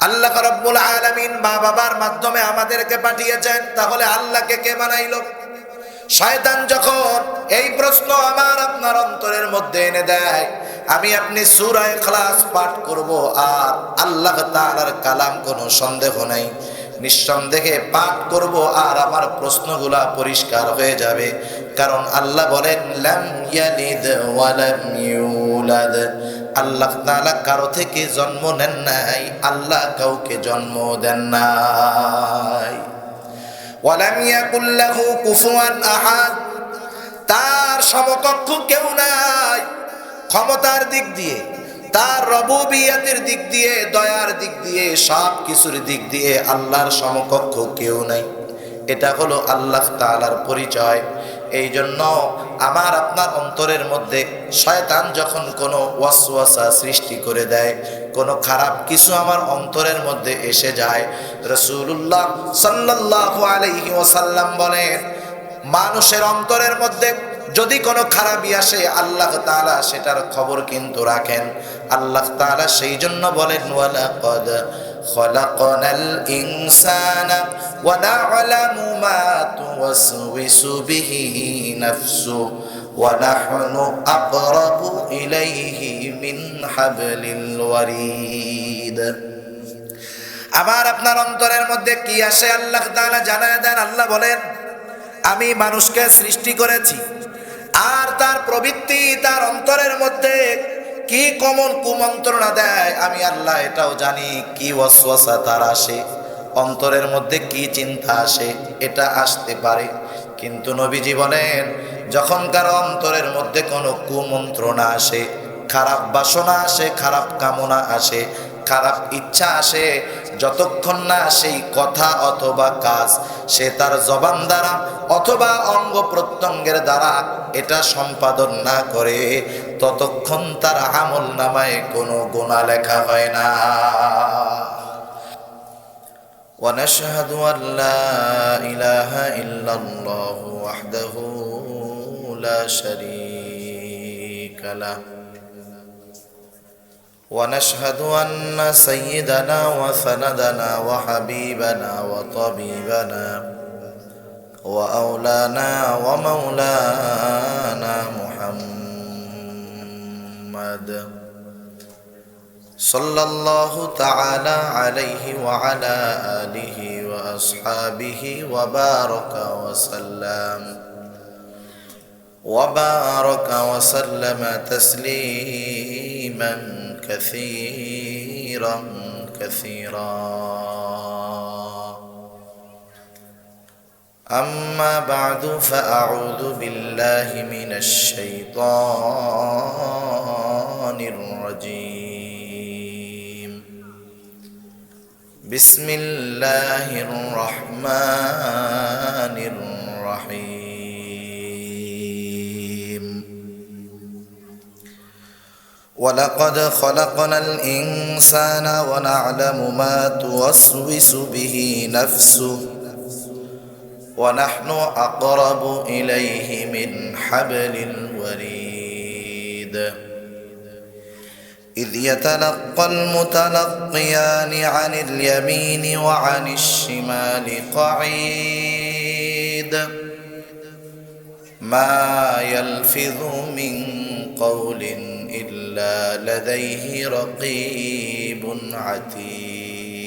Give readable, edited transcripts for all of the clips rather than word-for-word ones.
আল্লাহ রাব্বুল আলামিন মা বাবার মাধ্যমে আমাদেরকে পাঠিয়েছেন, তাহলে আল্লাহকে কে বানাইলো? শয়তান যখন এই প্রশ্ন আমার আপনার অন্তরের মধ্যে এনে দেয়, আমি আপনি সূরা ইখলাস পাঠ করব আর আল্লাহ তাআলার কালাম, কোনো সন্দেহ নাই, নিঃসন্দেহে পাঠ করব আর আমার প্রশ্নগুলা পরিষ্কার হয়ে যাবে। কারণ আল্লাহ বলেন লাম ইয়ালিদ ওয়া লাম ইউলাদ, আল্লাহ তাআলা কারো থেকে জন্ম নেন নাই, আল্লাহ কাউকে জন্ম দেন নাই। ওয়ালাম ইয়াকুল লাহু কুফুয়ান আহাদ, তার সমকক্ষ কেউ নাই। ক্ষমতার দিক দিয়ে, তার রবুবিয়াতের দিক দিয়ে, দয়ার দিক দিয়ে, সব কিছুর দিক দিয়ে আল্লাহর সমকক্ষ কেউ নাই। এটা হলো আল্লাহ তাআলার পরিচয়। এই জন্য আমার আপনার অন্তরের মধ্যে শয়তান যখন কোনো ওয়াসওয়াসা সৃষ্টি করে দেয়, কোনো খারাপ কিছু আমার অন্তরের মধ্যে এসে যায়, রাসূলুল্লাহ সাল্লাল্লাহু আলাইহি ওয়াসাল্লাম বলেন, মানুষের অন্তরের মধ্যে যদি কোনো খারাপই আসে, আল্লাহ তাআলা সেটার খবর কিন্তু রাখেন। আল্লাহ তাআলা সেই জন্য বলেন ওয়ালাকাদ খলাকনাল ইনসানা ওয়া না'লামু মা তুওয়াসওয়িসু বিহি নাফসু ওয়া নাহনু আকরাবু ইলাইহি মিন হাবলিল ওয়ারিদ। আমার আপনার অন্তরের মধ্যে কি আসে আল্লাহ তাআলা জানায় দেন। আল্লাহ বলেন, আমি মানুষকে সৃষ্টি করেছি, আর তার প্রবৃত্তি, তার অন্তরের মধ্যে কি কমন কুমন্ত্রণা দেয় আমি আল্লাহ এটাও জানি। কি ওয়াসওয়াসা তার আসে, অন্তরের মধ্যে কি চিন্তা আসে, এটা আসতে পারে। কিন্তু নবীজি বলেন, যখন কারো অন্তরের মধ্যে কোনো কুমন্ত্রণা আসে, খারাপ বাসনা আসে, খারাপ কামনা আসে, খারাপ ইচ্ছা আসে, যতক্ষণ না সেই কথা অথবা কাজ সে তার জবান দ্বারা অথবা অঙ্গ প্রত্যঙ্গের দ্বারা এটা সম্পাদন না করে, ততক্ষণ তার আমল নামায় কোনো গুনাহ লেখা হয় না। ونشهد أن لا إله إلا الله وحده لا شريك له ونشهد أن سيدنا وسندنا وحبيبنا وطبيبنا وأولانا ومولانا محمد صلى الله تعالى عليه وعلى آله وأصحابه وبارك وسلم تسليما كثيرا كثيرا. أما بعد، فأعوذ بالله من الشيطان الرجيم. بسم الله الرحمن الرحيم. ولقد خلقنا الإنسان ونعلم ما توسوس به نفسه ونحن أقرب إليه من حبل الوريد. إذ يتلقى المتلقيان عن اليمين وعن الشمال قعيد ما يلفظ من قول إلا لديه رقيب عتيد.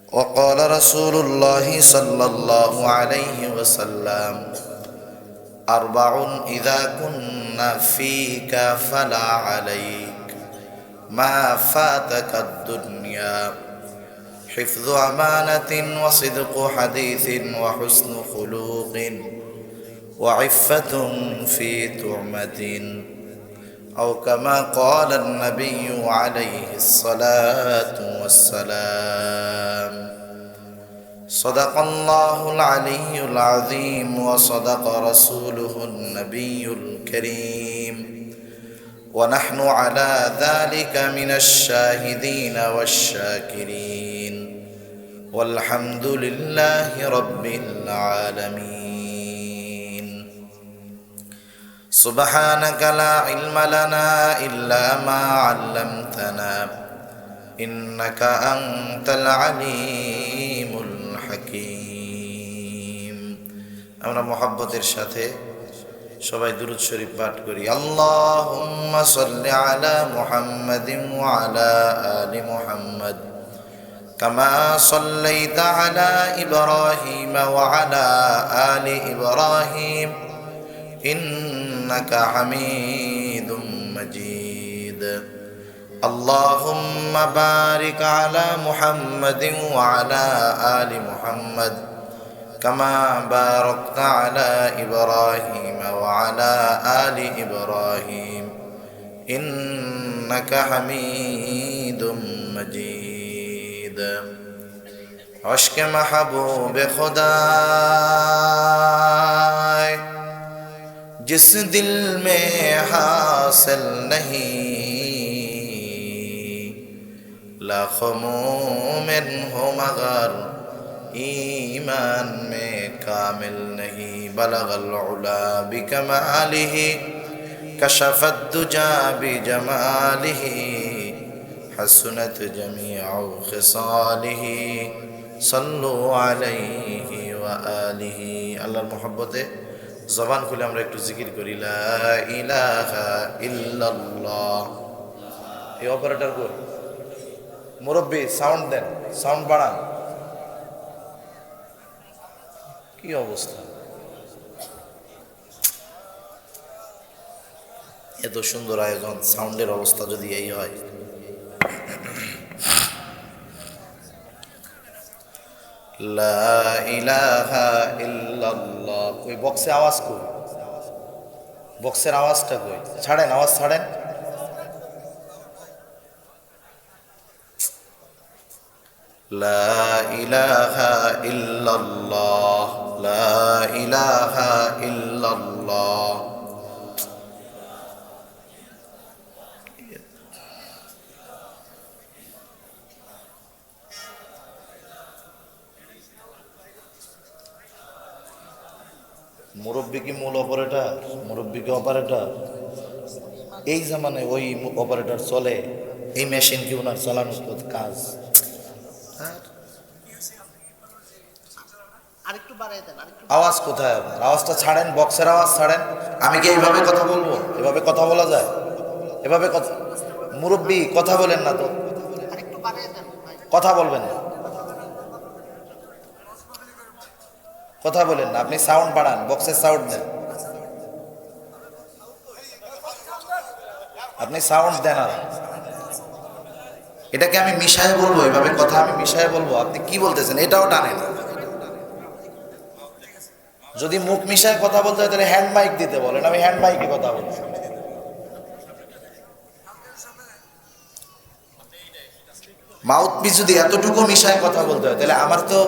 وقال رسول الله صلى الله عليه وسلم: أربع إذا كنا فيك فلا عليك ما فاتك الدنيا: حفظ أمانة وصدق حديث وحسن خلوق وعفة في تعمة، أو كما قال النبي عليه الصلاة والسلام. صدق الله العلي العظيم وصدق رسوله النبي الكريم، ونحن على ذلك من الشاهدين والشاكرين، والحمد لله رب العالمين. سبحانك لا علم لنا إلا ما علمتنا إنك أنت العليم الحكيم আমরা মুহাব্বতের সাথে সবাই দুরূদ শরীফ পাঠ করি আল্লাহুম্মা সাল্লি আলা মুহাম্মাদিন ওয়া আলা আলি মুহাম্মাদ কামা সাল্লাইতা আলা ইব্রাহিম ওয়া আলা আলি ইব্রাহিম ইন্নাকা হামিদুম মাজিদ اللهم بارك على محمد وعلى آل محمد كما باركت على إبراهيم وعلى آل إبراهيم إنك حميد مجيد عشق محبوب خدا जिस दिल में हासिल नहीं लाखों मोमिन हो मगर ईमान में कामिल नहीं बलगल उला बिकमालिही कशफत दुजा बिजमालिही हसनत जमीउ खिसालिही सल्लु अलैहि व आलिही अल्लाहर मोहब्बते জবান খুলে আমরা একটু জিকির করি লা ইলাহা ইল্লাল্লাহ। এই অপারেটর কর মুরব্বি সাউন্ড দেন, সাউন্ড বাড়ান। কি অবস্থা, এত সুন্দর আয়োজন, সাউন্ডের অবস্থা যদি এই হয়। লা ইলাহা ইল্লাল্লাহ। কই বক্সে আওয়াজ কই, বক্সের আওয়াজটা কই, ছাড়েন আওয়াজ ছাড়েন। লা ইলাহা ইল্লাল্লাহ, লা ইলাহা ইল্লাল্লাহ। মুরব্বী কি মূল অপারেটর, মুরব্বী কি অপারেটর? এই জামানে ওই অপারেটর চলে, এই মেশিন কি ওনার চালানোর কাজ? আওয়াজ কোথায় আপনার? আওয়াজটা ছাড়েন, বক্সের আওয়াজ ছাড়েন। আমি কি এইভাবে কথা বলবো? এভাবে কথা বলা যায়? এভাবে কথা, মুরব্বী কথা বলেন না তো, কথা বলবেন না, কথা বলেন না, আপনি সাউন্ড বাড়ান, বক্সের সাউন্ড দেন, আপনি সাউন্ড দেন। আর এটাকে আমি মিশায় বলবো, এভাবে কথা আমি মিশায় বলবো? আপনি কি বলতেছেন? এটাও টানে না। যদি মুখ মিশায় কথা বলতে হয় তাহলে হ্যান্ড মাইক দিতে বলেন, আমি হ্যান্ড মাইকে কথা বলছি। মাউথ পিস যদি এতটুকু মিশায় কথা বলতে হয় তাহলে আমার তো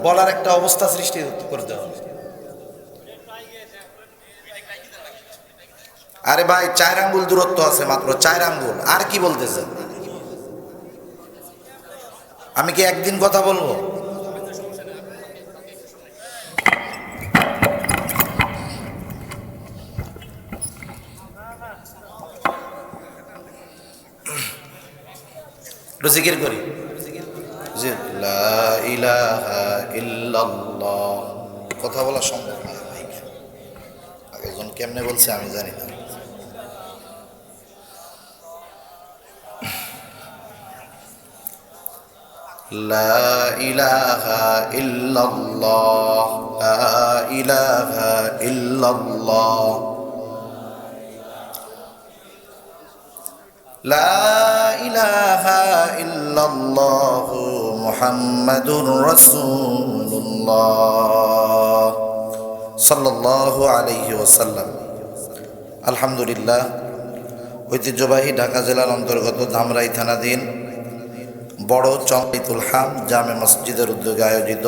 বলার একটা অবস্থা সৃষ্টি করতে হবে। আরে ভাই, 4 আঙ্গুল দূরত্ব আছে, মাত্র 4 আঙ্গুল, আর কি বলতেছেন? আমি কি একদিন কথা বলবো? জিকির করি লা ইলাহা ইল্লাল্লাহ। কথা বলা সম্ভব না ভাই, আগেজন কেমনে বলছে আমি জানি না। লা ইলাহা ইল্লাল্লাহ, লা ইলাহা ইল্লাল্লাহ, লা ইলাহা ইল্লাল্লাহ মুহাম্মাদুর রাসূলুল্লাহ সাল্লাল্লাহু আলাইহি ওয়াসাল্লাম। আলহামদুলিল্লাহ, ঐতিহ্যবাহী ঢাকা জেলার অন্তর্গত ধামরাই থানাধীন বড় চংলিতুল হাম জামে মসজিদের উদ্যোগে আয়োজিত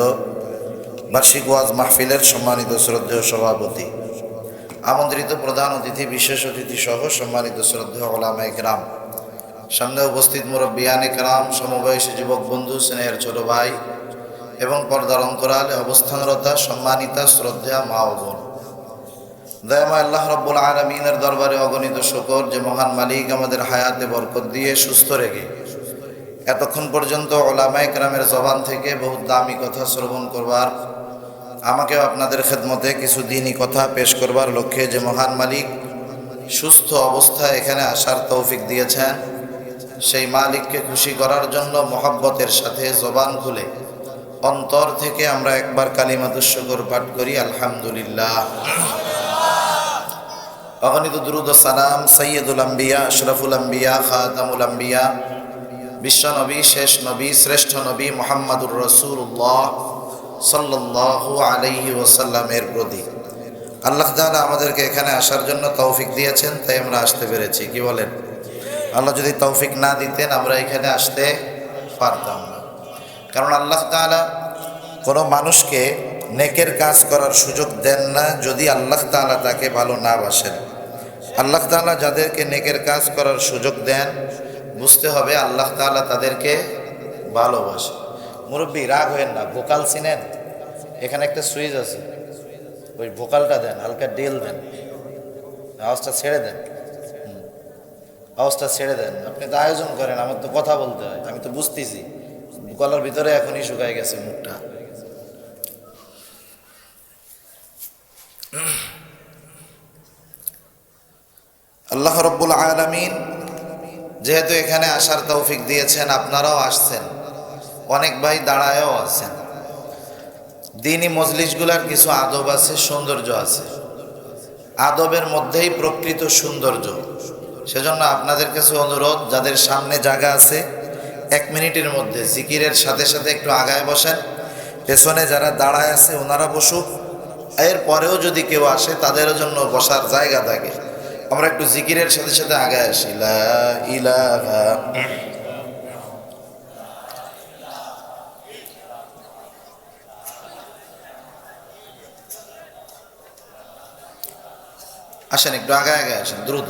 বার্ষিক ওয়াজ মাহফিলের সম্মানিত শ্রদ্ধেয় সভাপতি, আমন্ত্রিত প্রধান অতিথি, বিশেষ অতিথি সহ সম্মানিত শ্রদ্ধেয় ওলামায়ে কেরাম, সামনে উপস্থিত মুরব্বিয়ানে কেরাম, সমবয়সী যুবক বন্ধু, স্নেহের ছোট ভাই এবং পর্দার অন্তরালে অবস্থানরতা সম্মানিতা শ্রদ্ধেয়া মা ও বোন, দয়াময় আল্লাহ রাব্বুল আলামিনের দরবারে অগণিত শুকর যে মহান মালিক আমাদের হায়াতে বরকত দিয়ে সুস্থ রেখে এতক্ষণ পর্যন্ত উলামায়ে কেরামের জবান থেকে বহুত দামি কথা শ্রবণ করবার, আমাকেও আপনাদের খেদমতে কিছু দ্বীনি কথা পেশ করবার লক্ষ্যে যে মহান মালিক সুস্থ অবস্থায় এখানে আসার তৌফিক দিয়েছেন, সেই মালিককে খুশি করার জন্য মহব্বতের সাথে জবান খুলে অন্তর থেকে আমরা একবার কালিমাতুশ শুকর পাঠ করি, আলহামদুলিল্লাহ। অগণিত দুরূদ ও সালাম সাইয়্যিদুল আম্বিয়া আশরাফুল আম্বিয়া খাতামুল আম্বিয়া বিশ্ব নবী, শেষ নবী, শ্রেষ্ঠ নবী মুহাম্মদুর রাসূলুল্লাহ সাল্লাল্লাহু আলাইহি ওয়াসাল্লামের প্রতি। আল্লাহ তাআলা আমাদেরকে এখানে আসার জন্য তৌফিক দিয়েছেন, তাই আমরা আসতে পেরেছি। কি বলেন? আল্লাহ যদি তৌফিক না দিতেন আমরা এখানে আসতে পারতাম না। কারণ আল্লাহ তাআলা কোনো মানুষকে নেকের কাজ করার সুযোগ দেন না যদি আল্লাহ তাআলা তাকে ভালো না বাসেন। আল্লাহ তাআলা যাদেরকে নেকের কাজ করার সুযোগ দেন, বুঝতে হবে আল্লাহ তাআলা তাদেরকে ভালোবাসে। মুরব্বী রাগ হয়েন না, ভোকাল চিনেন? এখানে একটা সুইচ আছে, ওই ভোকালটা দেন, হালকা ডেল দেন, আওয়াজটা ছেড়ে দেন, আওয়াজটা ছেড়ে দেন। আপনি তো আয়োজন করেন, আমার তো কথা বলতে হয়, আমি তো বুঝতেছি গলার ভিতরে এখনই শুকায় গেছে মুখটা। আল্লাহ রাব্বুল আলামিন যেহেতু এখানে আসার তৌফিক দিয়েছেন, আপনারাও আসছেন, অনেক ভাই দাঁড়ায়ও আছেন। দ্বীনি মজলিসগুলার কিছু আদব আছে, সৌন্দর্য আছে, আদবের মধ্যেই প্রকৃত সৌন্দর্য। সেজন্য আপনাদের কাছে অনুরোধ, যাদের সামনে জায়গা আছে 1 মিনিটের মধ্যে জিকিরের সাথে সাথে একটু আগায় বসেন। পেছনে যারা দাঁড়ায় আছে ওনারা বসুক, এর পরেও যদি কেউ আসে তাদের জন্য বসার জায়গা থাকে। আমরা একটু জিকিরের সাথে সাথে আগায় আসি। লা ইলাহা আসেন, একটু আগায় আগায় আসেন দ্রুত।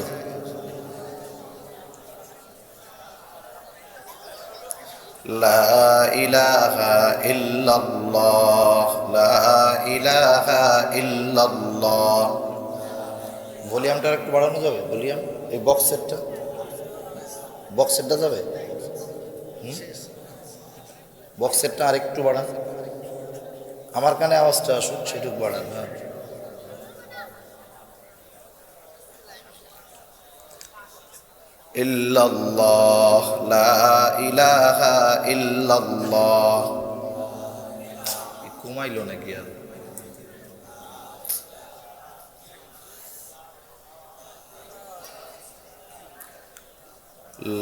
লা ইলাহা ইল্লাল্লাহ, লা ইলাহা ইল্লাল্লাহ। ভলিউমটা একটু বাড়ানো যাবে? ভলিউম এই বক্স সেটটা যাবে? বক্স সেটটা আরেকটু বাড়ান, আমার কানে আওয়াজটা আসুক, সেটুকু বাড়ান। হ্যাঁ, ইল্লাল্লাহ, লা ইলাহা ইল্লাল্লাহ। ঘুমাইলো নাকি আর?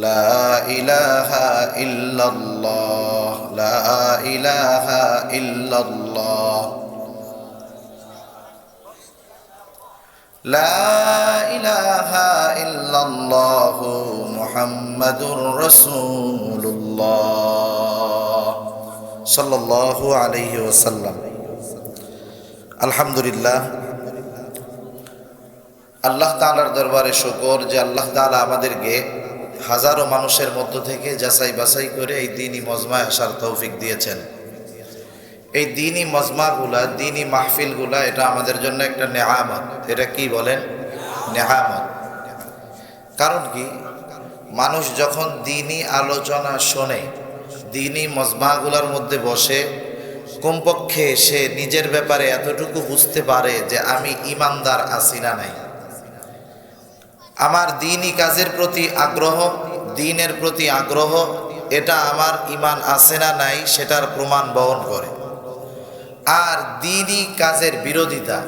লা ইলাহা ইল্লাল্লাহ, লা ইলাহা ইল্লাল্লাহ, লা ইলাহা ইল্লাল্লাহ মুহাম্মাদুর রাসূলুল্লাহ সাল্লাল্লাহু আলাইহি ওয়াসাল্লাম। আলহামদুলিল্লাহ, আল্লাহ তাআলার দরবারে শুকর যে আল্লাহ তাআলা আমাদেরকে হাজারো মানুষের মধ্য থেকে যাচাই বাছাই করে এই দ্বীনি মজমায় আসার তৌফিক দিয়েছেন। এই দ্বীনি মজমাগুলা, দ্বীনি মাহফিলগুলা, এটা আমাদের জন্য একটা নেয়ামত। এটা কি বলেন? নেয়ামত। কারণ কি, মানুষ যখন দ্বীনি আলোচনা শোনে, দ্বীনি মজমাগুলার মধ্যে বসে, কমপক্ষে সে নিজের ব্যাপারে এতটুকু বুঝতে পারে যে আমি ইমানদার আছি না নাই। আমার দ্বীনি কাজের প্রতি আগ্রহ, দ্বীনের প্রতি আগ্রহ, এটা আমার ইমান আছে না নাই সেটার প্রমাণ বহন করে। আর দ্বীনি কাজের বিরোধিতা,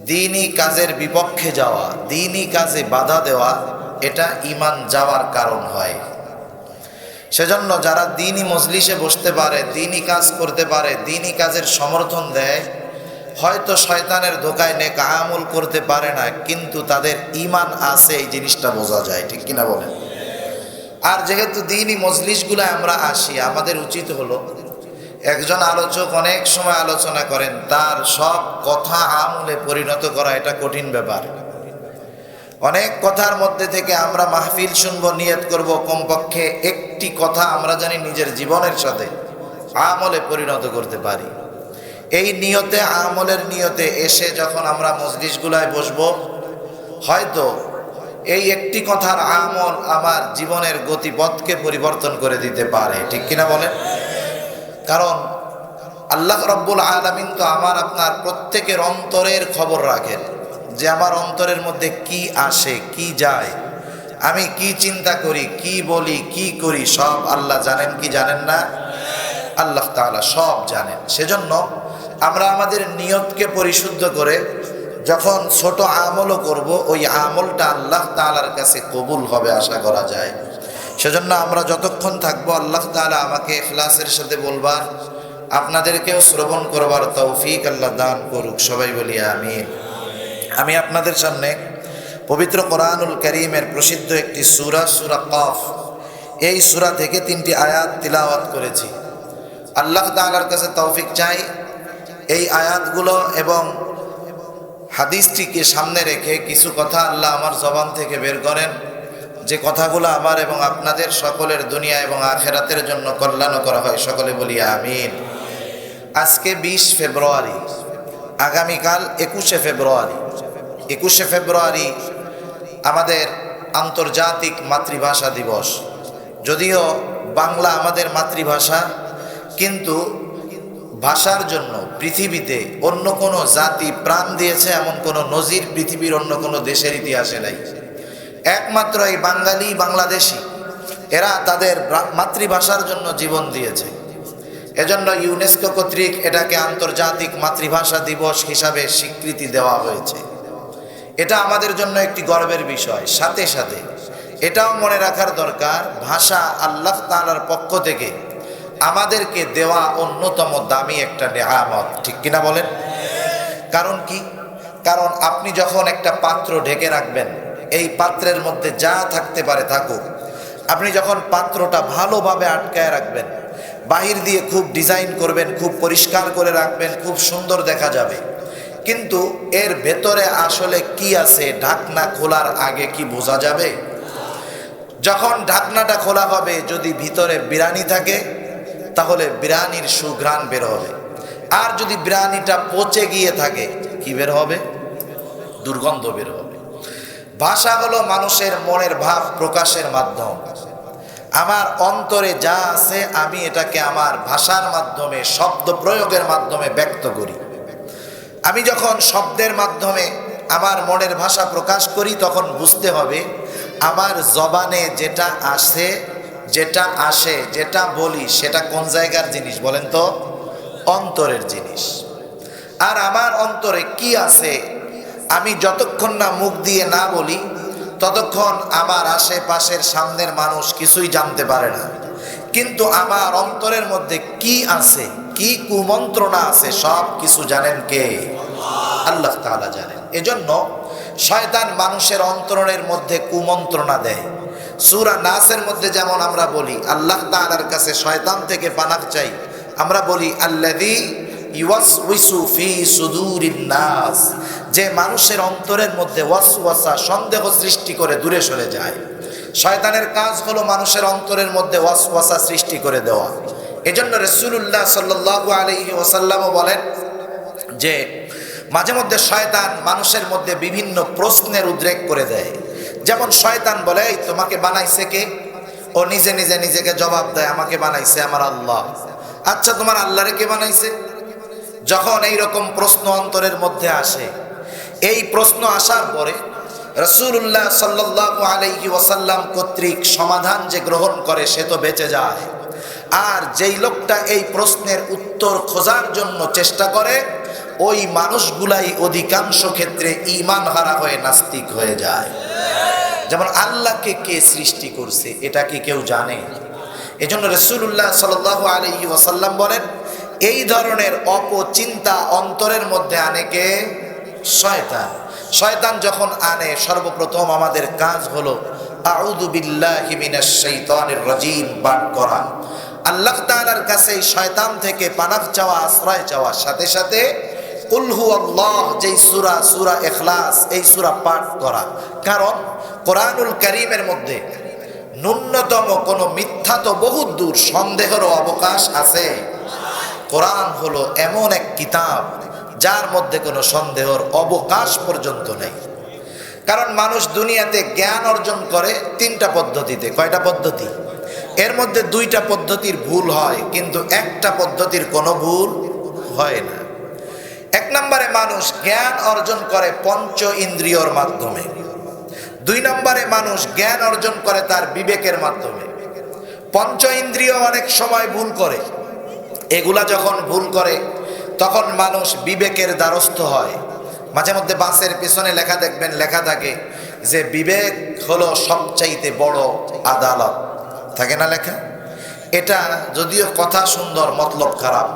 দ্বীনি কাজের বিপক্ষে যাওয়া, দ্বীনি কাজে বাধা দেওয়া, এটা ইমান যাওয়ার কারণ হয়। সেজন্য যারা দ্বীনি মজলিসে বসতে পারে, দ্বীনি কাজ করতে পারে, দ্বীনি কাজের সমর্থন দেয়, হয়তো শয়তানের ধোকায় নেক আমল করতে পারে না, কিন্তু তাদের ইমান আছে, এই জিনিসটা বোঝা যায়। ঠিক কিনা বলেন? আর যেহেতু দ্বীনি মজলিসগুলো আমরা আসি, আমাদের উচিত হলো, একজন আলোচক অনেক সময় আলোচনা করেন, তার সব কথা আমলে পরিণত করা এটা কঠিন ব্যাপার। অনেক কথার মধ্যে থেকে আমরা মাহফিল শুনবো, নিয়ত করব কমপক্ষে একটি কথা আমরা জানি নিজের জীবনের সাথে আমলে পরিণত করতে পারি। এই নিয়তে, আমলের নিয়তে এসে যখন আমরা মজলিসগুলায় বসবো, হয়তো এই একটি কথার আমল আমার জীবনের গতিপথকে পরিবর্তন করে দিতে পারে, ঠিক কিনা বলেন? কারণ আল্লাহ রাব্বুল আলামিন তো আমার আপনার প্রত্যেকের অন্তরের খবর রাখেন, যে আমার অন্তরের মধ্যে কি আসে কি যায়, আমি কি চিন্তা করি, কি বলি, কি করি, সব আল্লাহ জানেন কি জানেন না? আল্লাহ তাআলা সব জানেন। সেজন্য আমরা আমাদের নিয়তকে পরিশুদ্ধ করে যখন ছোট আমলও করব, ওই আমলটা আল্লাহ তাআলার কাছে কবুল হবে আশা করা যায়। সেজন্য আমরা যতক্ষণ থাকবো, আল্লাহ তাআলা আমাকে ইখলাসের সাথে বলবার, আপনাদেরকেও শ্রবণ করবার তৌফিক আল্লাহ দান করুক। সবাই বলি আমিন। আমি আপনাদের সামনে পবিত্র কোরআনুল কারীমের প্রসিদ্ধ একটি সূরা, সূরা কফ, এই সূরা থেকে 3টি আয়াত তিলাওয়াত করেছি। আল্লাহ তাআলার কাছে তৌফিক চাই এই আয়াতগুলো এবং হাদিসটিকে সামনে রেখে কিছু কথা আল্লাহ আমার জবান থেকে বের করেন, যে কথাগুলো আমার এবং আপনাদের সকলের দুনিয়া এবং আখেরাতের জন্য কল্যাণ করা হয়। সকলে বলি আমিন। আজকে 20 ফেব্রুয়ারি, আগামীকাল 21শে ফেব্রুয়ারি। 21শে ফেব্রুয়ারি আমাদের আন্তর্জাতিক মাতৃভাষা দিবস। যদিও বাংলা আমাদের মাতৃভাষা, কিন্তু ভাষার জন্য পৃথিবীতে অন্য কোনো জাতি প্রাণ দিয়েছে এমন কোনো নজির পৃথিবীর অন্য কোনো দেশের ইতিহাসে নাই। একমাত্র এই বাঙালি, বাংলাদেশি, এরা তাদের মাতৃভাষার জন্য জীবন দিয়েছে। এজন্য ইউনেস্কো কর্তৃক এটাকে আন্তর্জাতিক মাতৃভাষা দিবস হিসাবে স্বীকৃতি দেওয়া হয়েছে। এটা আমাদের জন্য একটি গর্বের বিষয়। সাথে সাথে এটাও মনে রাখার দরকার, ভাষা আল্লাহ তাআলার পক্ষ থেকে আমাদেরকে দেওয়া অন্যতম দামি একটা নেয়ামত, ঠিক কিনা বলেন? কারণ কি? কারণ আপনি যখন একটা পাত্র ঢেকে রাখবেন, এই পাত্রের মধ্যে যা থাকতে পারে থাকুক, আপনি যখন পাত্রটা ভালোভাবে আটকায় রাখবেন, বাহির দিয়ে খুব ডিজাইন করবেন, খুব পরিষ্কার করে রাখবেন, খুব সুন্দর দেখা যাবে, কিন্তু এর ভেতরে আসলে কি আছে ঢাকনা খোলার আগে কি বোঝা যাবে? যখন ঢাকনাটা খোলা হবে, যদি ভিতরে বিরানি থাকে তাহলে বিরানির সুঘ্রাণ বের হবে, আর যদি বিরানিটা পচে গিয়ে থাকে কি বের হবে? দুর্গন্ধ বের হবে। ভাষা হলো মানুষের মনের ভাব প্রকাশের মাধ্যম। আমার অন্তরে যা আছে আমি এটাকে আমার ভাষার মাধ্যমে, শব্দ প্রয়োগের মাধ্যমে ব্যক্ত করি। আমি যখন শব্দের মাধ্যমে আমার মনের ভাষা প্রকাশ করি, তখন বুঝতে হবে আমার জবানে যেটা আসে, যেটা আসে, যেটা বলি, সেটা কোন জায়গার জিনিস বলেন তো? অন্তরের জিনিস। আর আমার অন্তরে কি আছে আমি যতক্ষণ না মুখ দিয়ে না বলি, ততক্ষণ আমার আশেপাশের সামনের মানুষ কিছুই জানতে পারে না। কিন্তু আমার অন্তরের মধ্যে কি আছে, কি কুমন্ত্রণা আছে, সব কিছু জানেন কে? আল্লাহ তাআলা জানেন। এজন্য শয়তান মানুষের অন্তরের মধ্যে কুমন্ত্রণা দেয়। সূরা নাসের মধ্যে যেমন আমরা বলি আল্লাহ তাআলার কাছে শয়তান থেকে পানাহ চাই, আমরা বলি আল্লাযী ইউওয়াসউইসু ফি সুদুরিন নাস, যে মানুষের অন্তরের মধ্যে ওয়াসওয়াসা, সন্দেহ সৃষ্টি করে দূরে সরে যায়। শয়তানের কাজ হলো মানুষের অন্তরের মধ্যে ওয়াসওয়াসা সৃষ্টি করে দেওয়া। এজন্য রাসূলুল্লাহ সাল্লাল্লাহু আলাইহি ওয়াসাল্লাম বলেন যে মাঝে মধ্যে শয়তান মানুষের মধ্যে বিভিন্ন প্রশ্নের উদ্রেক করে দেয়। যেমন শয়তান বলে, এই তোমাকে বানাইছে কে? ও নিজে নিজে নিজেকে জবাব দেয়, আমাকে বানাইছে আমার আল্লাহ। আচ্ছা, তোমার আল্লাহরে কে বানাইছে? যখন এই রকম প্রশ্ন অন্তরের মধ্যে আসে, এই প্রশ্ন আসার পরে রাসূলুল্লাহ সাল্লাল্লাহু আলাইহি ওয়াসাল্লাম কর্তৃক সমাধান যে গ্রহণ করে সে তো বেঁচে যায়, আর যেই লোকটা এই প্রশ্নের উত্তর খোঁজার জন্য চেষ্টা করে, ওই মানুষগুলাই অধিকাংশ ক্ষেত্রে ঈমান হারা হয়ে নাস্তিক হয়ে যায়। যেমন আল্লাহকে কে সৃষ্টি করছে এটা কি কেউ জানে? এজন্য রাসূলুল্লাহ সাল্লাল্লাহু আলাইহি ওয়াসাল্লাম বলেন, এই ধরনের অপচিন্তা অন্তরের মধ্যে আনে কে? শয়তান। শয়তান যখন আনে, সর্বপ্রথম আমাদের কাজ হলো আউযু বিল্লাহি মিনাশ শাইতানির রাজিম পাঠ করা, আল্লাহ তাআলার কাছে শয়তান থেকে পানাহ চাওয়া, আশ্রয় চাওয়ার সাথে সাথে কুল হুয়াল্লাহ, যেই সূরা, সূরা ইখলাস, এই সূরা পাঠ করা। কারণ কোরআনুল কারীমের মধ্যে ন্যূনতম কোনো মিথ্যা তো বহুত দূর, সন্দেহেরও অবকাশ আছে। কোরআন হলো এমন এক কিতাব যার মধ্যে কোনো সন্দেহের অবকাশ পর্যন্ত নেই। কারণ মানুষ দুনিয়াতে জ্ঞান অর্জন করে তিনটা পদ্ধতিতে। কয়টা পদ্ধতি? এর মধ্যে দুইটা পদ্ধতির ভুল হয়, কিন্তু একটা পদ্ধতির কোনো ভুল হয় না। এক নম্বরে মানুষ জ্ঞান অর্জন করে পঞ্চ ইন্দ্রিয়র মাধ্যমে। দুই নম্বরে মানুষ জ্ঞান অর্জন করে তার বিবেকের মাধ্যমে। পঞ্চ ইন্দ্রিয় অনেক সময় ভুল করে, এগুলা যখন ভুল করে তখন মানুষ বিবেকের দ্বারস্থ হয়। মাঝে মধ্যে বাসের পেছনে লেখা দেখবেন, লেখা থাকে যে বিবেক হলো সবচাইতে বড় আদালত, থাকে না লেখা? এটা যদিও কথা সুন্দর, মতলব খারাপ।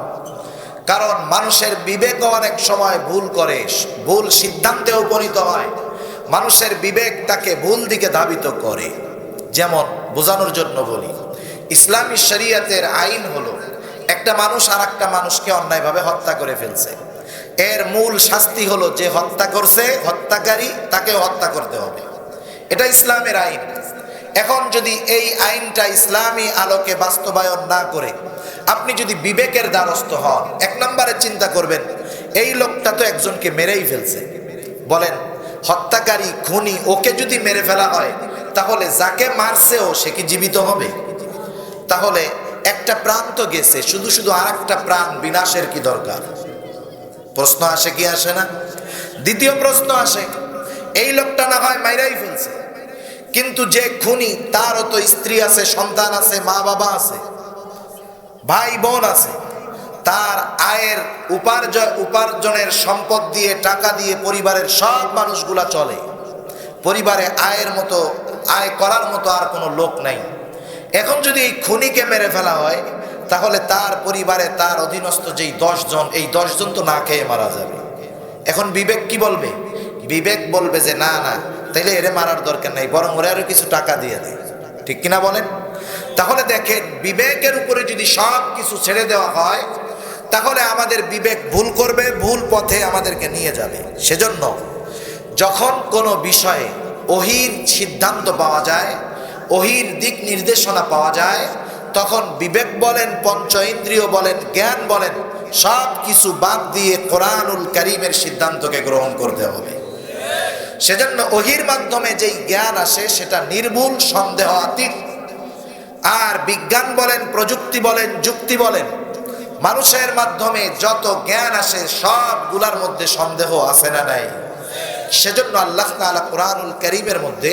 কারণ মানুষের বিবেকও অনেক সময় ভুল করে, ভুল সিদ্ধান্তে উপনীত হয়। মানুষের বিবেক তাকে ভুল দিকে ধাবিত করে। যেমন বোঝানোর জন্য বলি, ইসলামী শরীয়তের আইন হলো একটা মানুষ আর একটা মানুষকে অন্যায়ভাবে হত্যা করে ফেলছে, এর মূল শাস্তি হলো যে হত্যা করছে, হত্যাকারী, তাকে হত্যা করতে হবে। এটা ইসলামের আইন। এখন যদি এই আইনটা ইসলামী আলোকে বাস্তবায়ন না করে আপনি যদি বিবেকের দ্বারস্থ হন, এক নম্বরে চিন্তা করবেন এই লোকটা তো একজনকে মেরেই ফেলছে। বলেন, হত্যাকারী, খুনি, ওকে যদি মেরে ফেলা হয় তাহলে যাকে মারছেও সে কি জীবিত হবে? তাহলে একটা প্রাণ তো গেছে, শুধু শুধু আর একটা প্রাণ বিনাশের কি দরকার? প্রশ্ন আসে কি আসে না? দ্বিতীয় প্রশ্ন আসে, এই লোকটা না হয় মাইরাই ফেলছে, কিন্তু যে খুনি তারও তো স্ত্রী আছে, সন্তান আছে, মা বাবা আছে, ভাই বোন আছে, তার আয়ের উপার্জনের সম্পদ দিয়ে, টাকা দিয়ে পরিবারের সব মানুষগুলা চলে। পরিবারে আয়ের মতো, আয় করার মতো আর কোনো লোক নাই। এখন যদি এই খুনিকে মেরে ফেলা হয় তাহলে তার পরিবারে, তার অধীনস্থ যেই 10 জন, এই 10 জন তো না খেয়ে মারা যাবে। এখন বিবেক কি বলবে? বিবেক বলবে যে না না, তাইলে এরে মারার দরকার নাই, বরং ওরে আরো কিছু টাকা দিয়ে দেয়। ঠিক কিনা বলেন? তাহলে দেখেন, বিবেকের উপরে যদি সব কিছু ছেড়ে দেওয়া হয় তাহলে আমাদের বিবেক ভুল করবে, ভুল পথে আমাদেরকে নিয়ে যাবে। সেজন্য যখন কোনো বিষয়ে ওহীর সিদ্ধান্ত পাওয়া যায়, ওহীর দিক নির্দেশনা পাওয়া যায়, তখন বিবেক বলেন, পঞ্চ ইন্দ্রিয় বলেন, জ্ঞান বলেন, সব কিছু বাদ দিয়ে কোরআনুল কারীমের সিদ্ধান্তকে গ্রহণ করতে হবে। সেজন্য ওহীর মাধ্যমে যেই জ্ঞান আসে সেটা নির্ভুল, সন্দেহাতীত। আর বিজ্ঞান বলেন, প্রযুক্তি বলেন, যুক্তি বলেন, মানুষের মাধ্যমে যত জ্ঞান আসে সবগুলার মধ্যে সন্দেহ আছে না নাই? সেজন্য আল্লাহ তাআলা কোরআনুল কারীমের মধ্যে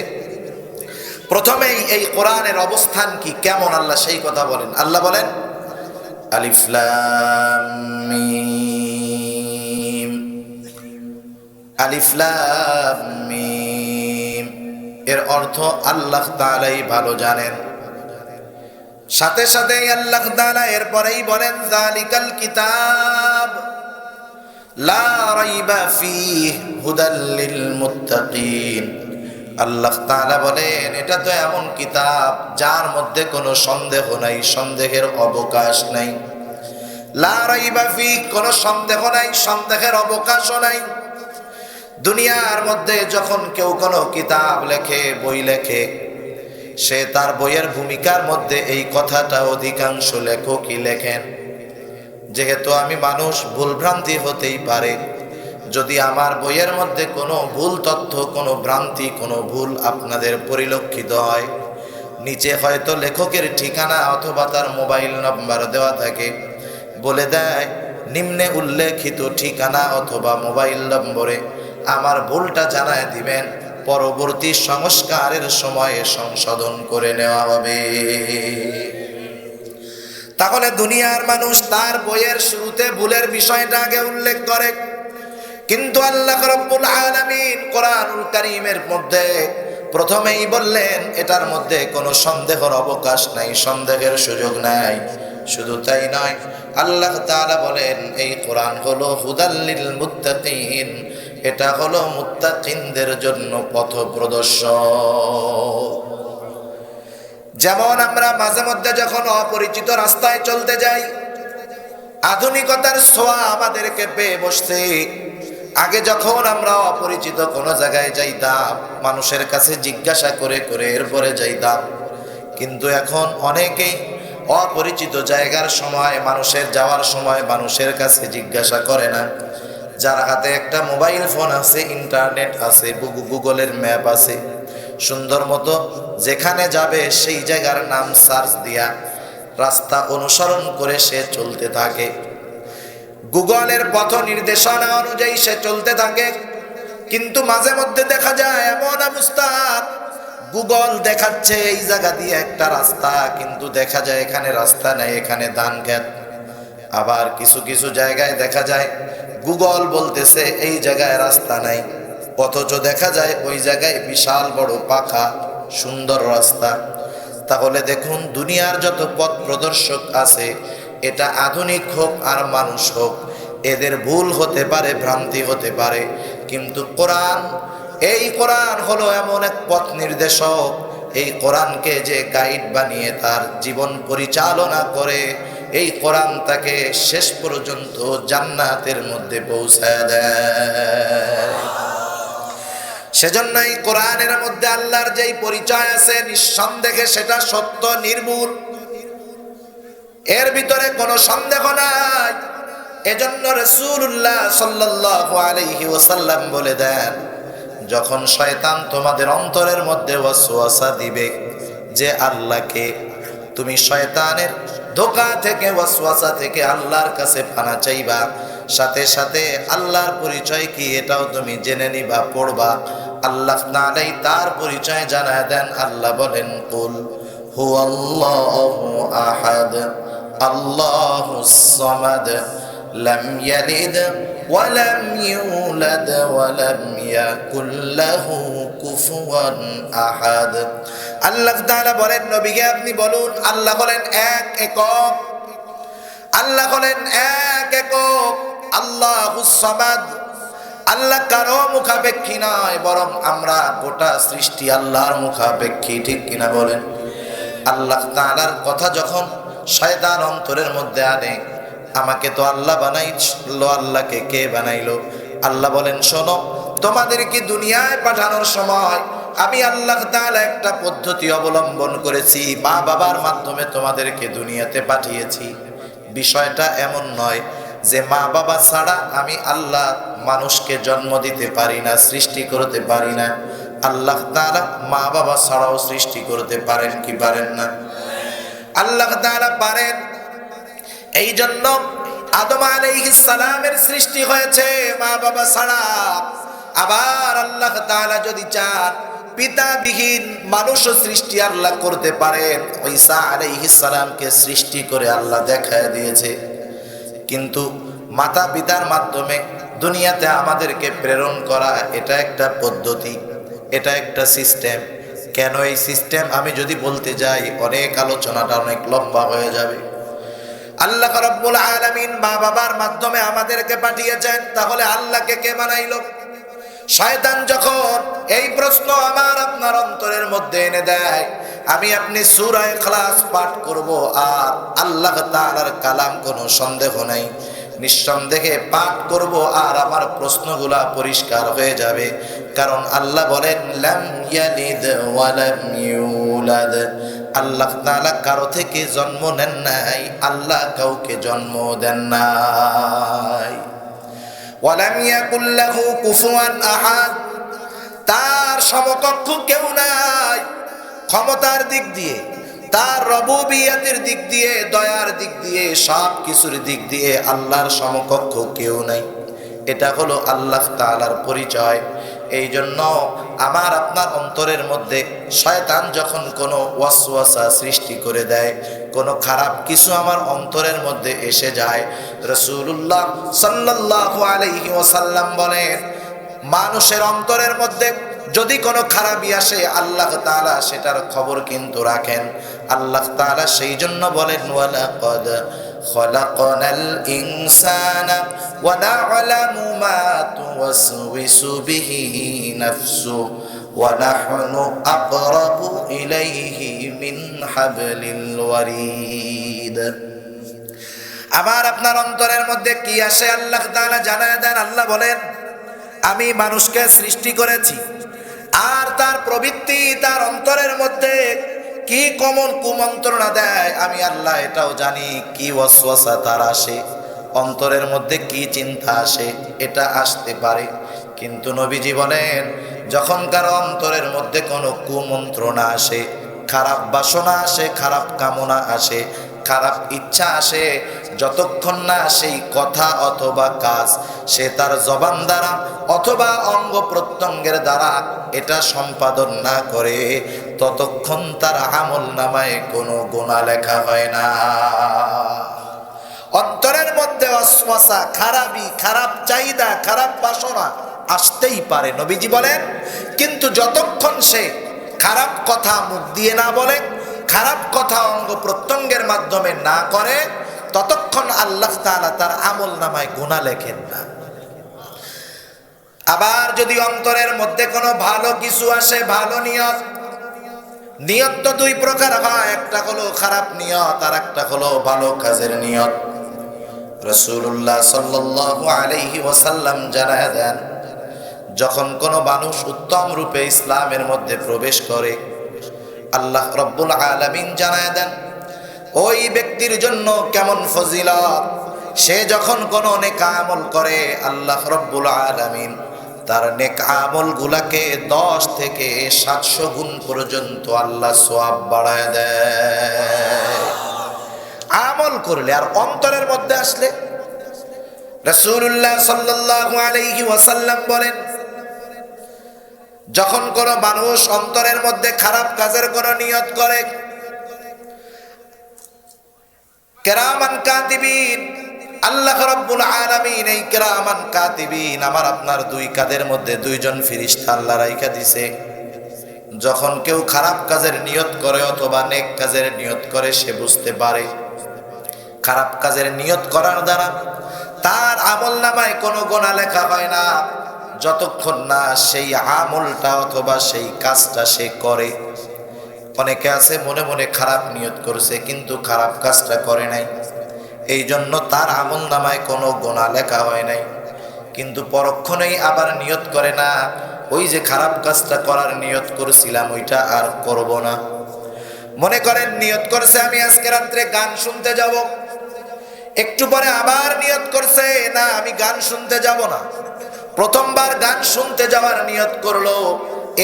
প্রথমেই এই কোরআনের অবস্থান কি, কেমন, আল্লাহ সেই কথা বলেন। আল্লাহ বলেন আলিফ লাম মিম, আলিফ লাম মিম এর অর্থ আল্লাহ তাআলাই ভালো জানেন। সাথে সাথে আল্লাহ তাআলা এরপরেই বলেন যালিকাল কিতাব লা রাইবা ফীহি হুদাল লিল মুত্তাকিন। আল্লাহ তাআলা বলেন এটা তো এমন কিতাব যার মধ্যে কোনো সন্দেহ নাই, সন্দেহের অবকাশ নাই। লা রাইবা ফীহি, কোনো সন্দেহ নাই, সন্দেহের অবকাশও নাই। দুনিয়ার মধ্যে যখন কেউ কোনো কিতাব লেখে, বই লেখে, সে তার বইয়ের ভূমিকার মধ্যে এই কথাটা অধিকাংশ লেখকই লেখেন, যেহেতু আমি মানুষ, ভুলভ্রান্তি হতেই পারে। যদি আমার বইয়ের মধ্যে কোনো ভুল তথ্য, কোনো ভ্রান্তি, কোনো ভুল আপনাদের পরিলক্ষিত হয়, নিচে হয়তো লেখকের ঠিকানা অথবা তার মোবাইল নাম্বার দেওয়া থাকে, বলে দেয় নিম্নে উল্লেখিত ঠিকানা অথবা মোবাইল নম্বরে আমার ভুলটা জানায় দিবেন, পরবর্তী সংস্কারের সময়ে সংশোধন করে নেওয়া হবে। তাহলে দুনিয়ার মানুষ তার বইয়ের শুরুতে ভুলের বিষয়টা আগে উল্লেখ করে, কিন্তু আল্লাহ রাব্বুল আলামিন কোরআনুল কারীমের মধ্যে প্রথমেই বললেন এটার মধ্যে কোনো সন্দেহের অবকাশ নাই, সন্দেহের সুযোগ নাই। শুধু তাই নয়, আল্লাহ তাআলা বলেন এই কোরআন হলো হুদাল লিল মুত্তাকিন, এটা হলো মুত্তাকিনদের জন্য পথ প্রদর্শক। যেমন আমরা মাঝে মধ্যে যখন অপরিচিত রাস্তায় চলতে যাই, আধুনিকতার ছোঁয়া আমাদেরকে পেয়ে বসছে। আগে যখন আমরা অপরিচিত কোনো জায়গায় যাইতাম, মানুষের কাছে জিজ্ঞাসা করে করে এরপরে যাইতাম, কিন্তু এখন অনেকেই অপরিচিত জায়গার সময়, মানুষের যাওয়ার সময় মানুষের কাছে জিজ্ঞাসা করে না। যার হাতে একটা মোবাইল ফোন আছে, ইন্টারনেট আছে, গুগলের ম্যাপ আছে, সুন্দর মতো যেখানে যাবে সেই জায়গার নাম সার্চ দিয়া রাস্তা অনুসরণ করে সে চলতে থাকে। গুগলের পথ নির্দেশনা অনুযায়ী সে চলতে থাকে। কিন্তু মাঝে মধ্যে দেখা যায় এমন অবস্থা, গুগল দেখাচ্ছে এই জায়গা দিয়ে একটা রাস্তা, কিন্তু দেখা যায় এখানে রাস্তা নাই, এখানে ধান ক্ষেত। আবার কিছু কিছু জায়গায় দেখা যায় গুগল বলতেছে এই জায়গায় রাস্তা নাই, অথচ দেখা যায় ওই জায়গায় বিশাল বড় পাকা সুন্দর রাস্তা। তাহলে দেখুন, দুনিয়ার যত পথ প্রদর্শক আছে, এটা আধুনিক হোক আর মানুষ হোক, এদের ভুল হতে পারে, ভ্রান্তি হতে পারে, কিন্তু কোরআন, এই কোরআন হলো এমন এক পথ নির্দেশক। এই কোরআনকে যে গাইড বানিয়ে তার জীবন পরিচালনা করে, এই কোরআন তাকে শেষ পর্যন্ত জান্নাতের মধ্যে পৌঁছায় দেয়। সেজন্য এই কোরআনের মধ্যে আল্লাহর যেই পরিচয় আছে, নিঃসন্দেহে সেটা সত্য, নির্ভুল, এর ভিতরে কোনো সন্দেহ নাই। এজন্য রাসূলুল্লাহ সাল্লাল্লাহু আলাইহি ওয়াসাল্লাম বলে দেন, যখন শয়তান তোমাদের অন্তরের মধ্যে ওয়াসওয়াসা দিবে যে আল্লাহকে, তুমি শয়তানের ধোঁকা থেকে, ওয়াসওয়াসা থেকে আল্লাহর কাছে পানা চাইবা, সাথে সাথে আল্লাহর পরিচয় কি এটাও তুমি জেনে নিবা, পড়বা। আল্লাহ তাআলাই তার পরিচয় জানায় দেন। আল্লাহ বলেন, কুল হুয়াল্লাহু আহাদ আল্লাহুস সামাদ লাম ইয়ালিদ ওয়া লাম ইউলাদ ওয়া লাম ইয়াকুল লাহু কুফুয়ান আহাদ। আল্লাহ তাআলা বলেন, নবীকে আপনি বলুন, আল্লাহ বলেন এক একক, আল্লাহ বলেন এক একক, আল্লাহুস সামাদ। আল্লাহ কারো মুখাপেক্ষী নয়, বরং আমরা গোটা সৃষ্টি আল্লাহর মুখাপেক্ষী, ঠিক কিনা বলেন? আল্লাহ তাআলার কথা যখন শয়তান অন্তরের মধ্যে আনে, আমাকে তো আল্লাহ বানাইলো, আল্লাহকে কে বানাইলো? আল্লাহ বলেন, শোনো, তোমাদেরকে দুনিয়ায় পাঠানোর সময় আমি আল্লাহ তাআলা একটা পদ্ধতি অবলম্বন করেছি, মা বাবার মাধ্যমে তোমাদেরকে দুনিয়াতে পাঠিয়েছি। বিষয়টা এমন নয় যে মা বাবা ছাড়া আমি আল্লাহ মানুষকে জন্ম দিতে পারি না, সৃষ্টি করতে পারি না। আল্লাহ তাআলা মা বাবা ছাড়াও সৃষ্টি করতে পারেন কি পারেন না? আল্লাহ তাআলা পারেন। এই জন্য আদম আলাইহিস সালামের সৃষ্টি হয়েছে মা বাবা ছাড়া। আবার আল্লাহ তাআলা যদি চান, পিতাবিহীন মানুষও সৃষ্টি আল্লাহ করতে পারেন। ঈসা আলাইহিস সালামকে সৃষ্টি করে আল্লাহ দেখায় দিয়েছে। কিন্তু মাতা পিতার মাধ্যমে দুনিয়াতে আমাদেরকে প্রেরণ করা, এটা একটা পদ্ধতি, এটা একটা সিস্টেম। কেন এই সিস্টেম আমি যদি বলতে যাই, অনেক আলোচনাটা অনেক লম্বা হয়ে যাবে। আল্লাহ রাব্বুল আলামিন মা বাবার মাধ্যমে আমাদেরকে পাঠিয়েছেন, তাহলে আল্লাহকে কে বানাইলো? শয়তান যখন এই প্রশ্ন আমার আপনার অন্তরের মধ্যে এনে দেয়, আমি আপনি সূরা ইখলাস পাঠ করব, আর আল্লাহ তাআলার কালাম, কোনো সন্দেহ নাই, নিঃসন্দেহে পাঠ করব, আর আমার প্রশ্নগুলা পরিষ্কার হয়ে যাবে। কারণ আল্লাহ বলেন, লাম ইয়ালিদ ওয়া লাম ইউলাদ। আল্লাহ তাআলা কারো থেকে জন্ম নেন নাই, আল্লাহ কাউকে জন্ম দেন নাই। ওয়া লাম ইয়াকুল লাহু কুফুয়ান আহাদ। তার সমকক্ষ কেউ নাই। ক্ষমতার দিক দিয়ে, তার রবুবিয়াতের দিক দিয়ে, দয়ার দিক দিয়ে, সব কিছুর দিক দিয়ে আল্লাহর সমকক্ষ কেউ নাই। এটা হলো আল্লাহ তাআলার পরিচয়। এই জন্য আমার আপনার অন্তরের মধ্যে শয়তান যখন কোনো ওয়াসওয়াসা সৃষ্টি করে দেয়, কোনো খারাপ কিছু আমার অন্তরের মধ্যে এসে যায়, রাসূলুল্লাহ সাল্লাল্লাহু আলাইহি ওয়াসাল্লাম বলেন, মানুষের অন্তরের মধ্যে যদি কোনো খারাপই আসে, আল্লাহ তাআলা সেটার খবর কিন্তু রাখেন। আল্লাহ তাআলা সেই জন্য বলেন, ওয়ালাকাদ খলাকনাল ইনসানা ওয়া না'লামু মা তুওয়াসওয়িসু বিহি নাফসু ওয়া নাহনু আকরাবু ইলাইহি মিন হাবলিল ওয়ারিদ। আমার আপনার অন্তরের মধ্যে কি আসে আল্লাহ তাআলা জানায় দেন। আল্লাহ বলেন, আমি মানুষকে সৃষ্টি করেছি, আর তার প্রবৃত্তি, তার অন্তরের মধ্যে কি কমন কুমন্ত্রণা দেয় আমি আল্লাহ এটাও জানি, কি ওয়াসওয়াসা তার আসে, অন্তরের মধ্যে কি চিন্তা আসে, এটা আসতে পারে। কিন্তু নবীজি বলেন, যখন কারো অন্তরের মধ্যে কোনো কুমন্ত্রণা আসে, খারাপ বাসনা আসে, খারাপ কামনা আসে, খারাপ ইচ্ছা আসে, যতক্ষণ না সেই কথা অথবা কাজ সে তার জবান দ্বারা অথবা অঙ্গ প্রত্যঙ্গের দ্বারা এটা সম্পাদন না করে, ততক্ষণ তার আমল নামায় কোনো গুনাহ লেখা হয় না। অন্তরের মধ্যে ওয়াসওয়াসা, খারাপি, খারাপ চাহিদা, খারাপ বাসনা আসতেই পারে, নবীজি বলেন, কিন্তু যতক্ষণ সে খারাপ কথা মুখ দিয়ে না বলে, খারাপ কথা অঙ্গ প্রত্যঙ্গের মাধ্যমে না করে, ততক্ষণ আল্লাহ তাআলা তার আমল নামায় গুনাহ লেখেন না। আবার যদি অন্তরের মধ্যে কোনো ভালো কিছু আসে, ভালো নিয়ত, নিয়ত তো দুই প্রকার হয়, একটা হলো খারাপ নিয়ত আর একটা হলো ভালো কাজের নিয়ত। রাসূলুল্লাহ সাল্লাল্লাহু আলাইহি ওয়াসাল্লাম জানায় দেন, যখন কোনো মানুষ উত্তম রূপে ইসলামের মধ্যে প্রবেশ করে, আল্লাহ রব্বুল আলামিন জানায় দেন ওই ব্যক্তির জন্য কেমন ফজিলত। সে যখন কোনো নেক আমল করে, আল্লাহ রব্বুল আলামিন তার নেক আমল গুলাকে 10 থেকে 700 গুণ পর্যন্ত আল্লাহ সওয়াব বাড়ায় দেয় আমল করলে। আর অন্তরের মধ্যে আসলে রাসূলুল্লাহ সাল্লাল্লাহু আলাইহি ওয়াসাল্লাম বলেন, যখন কোনো মানুষ অন্তরের মধ্যে খারাপ কাজের কোনো নিয়ত করে, কিরামান কাতিবিন, আল্লাহ রাব্বুল আলামিন এই কিরামান কাতিবিন আমার আপনার দুই কাঁধের মধ্যে দুইজন ফেরেশতা আল্লাহ রাইখা দিছে। যখন কেউ খারাপ কাজের নিয়ত করে অথবা নেক কাজের নিয়ত করে, সে বুঝতে পারে খারাপ কাজের নিয়ত করার দ্বারা তার আমল নামায় কোনো গুনাহ লেখা হয় না, যতক্ষণ না সেই আমলটা অথবা সেই কাজটা সে করে। অনেকে আছে মনে মনে খারাপ নিয়ত করছে কিন্তু খারাপ কাজটা করে নাই, এই জন্য তার আমল নামায় কোনো গুনাহ লেখা হয় নাই। কিন্তু পরক্ষণেই আবার নিয়ত করে না, ওই যে খারাপ কাজটা করার নিয়ত করছিলাম ওইটা আর করব না। মনে করেন নিয়ত করছে আমি আজকে রাত্রে গান শুনতে যাব, একটু পরে আবার নিয়ত করছে না আমি গান শুনতে যাব না। প্রথমবার গান শুনতে যাওয়ার নিয়ত করলো,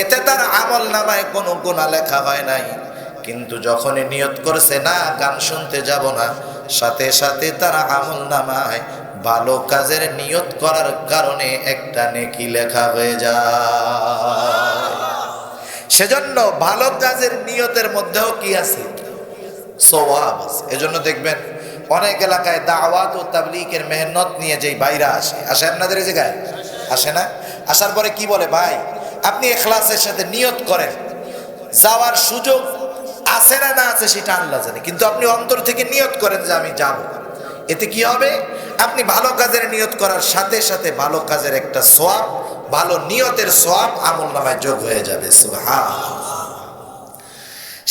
এতে তার আমল নামায় কোনো গুনাহ লেখা হয় নাই। কিন্তু যখনই নিয়ত করছে না গান শুনতে যাব না, সাথে সাথে তার আমল নামায় ভালো কাজের নিয়ত করার কারণে একটা নেকি লেখা হয়ে যায়। সেজন্য ভালো কাজের নিয়তের মধ্যেও কি আছে? সওয়াব আছে। এজন্য দেখবেন অনেক এলাকায় দাওয়াত ও তাবলীগের মেহনত নিয়ে যেই বাইরা আসে আপনাদের এই জায়গায় আসে না, আসার পরে কি বলে, ভাই আপনি ইখলাসের সাথে নিয়ত করেন, যাওয়ার সুযোগ আছে না না আছে সেটা আল্লাহ জানে, কিন্তু আপনি অন্তর থেকে নিয়ত করেন যে আমি যাব। এতে কি হবে? আপনি ভালো কাজের নিয়ত করার সাথে সাথে ভালো কাজের একটা সওয়াব, ভালো নিয়তের সওয়াব আমলনামায় যোগ হয়ে যাবে। সুবহানাল্লাহ।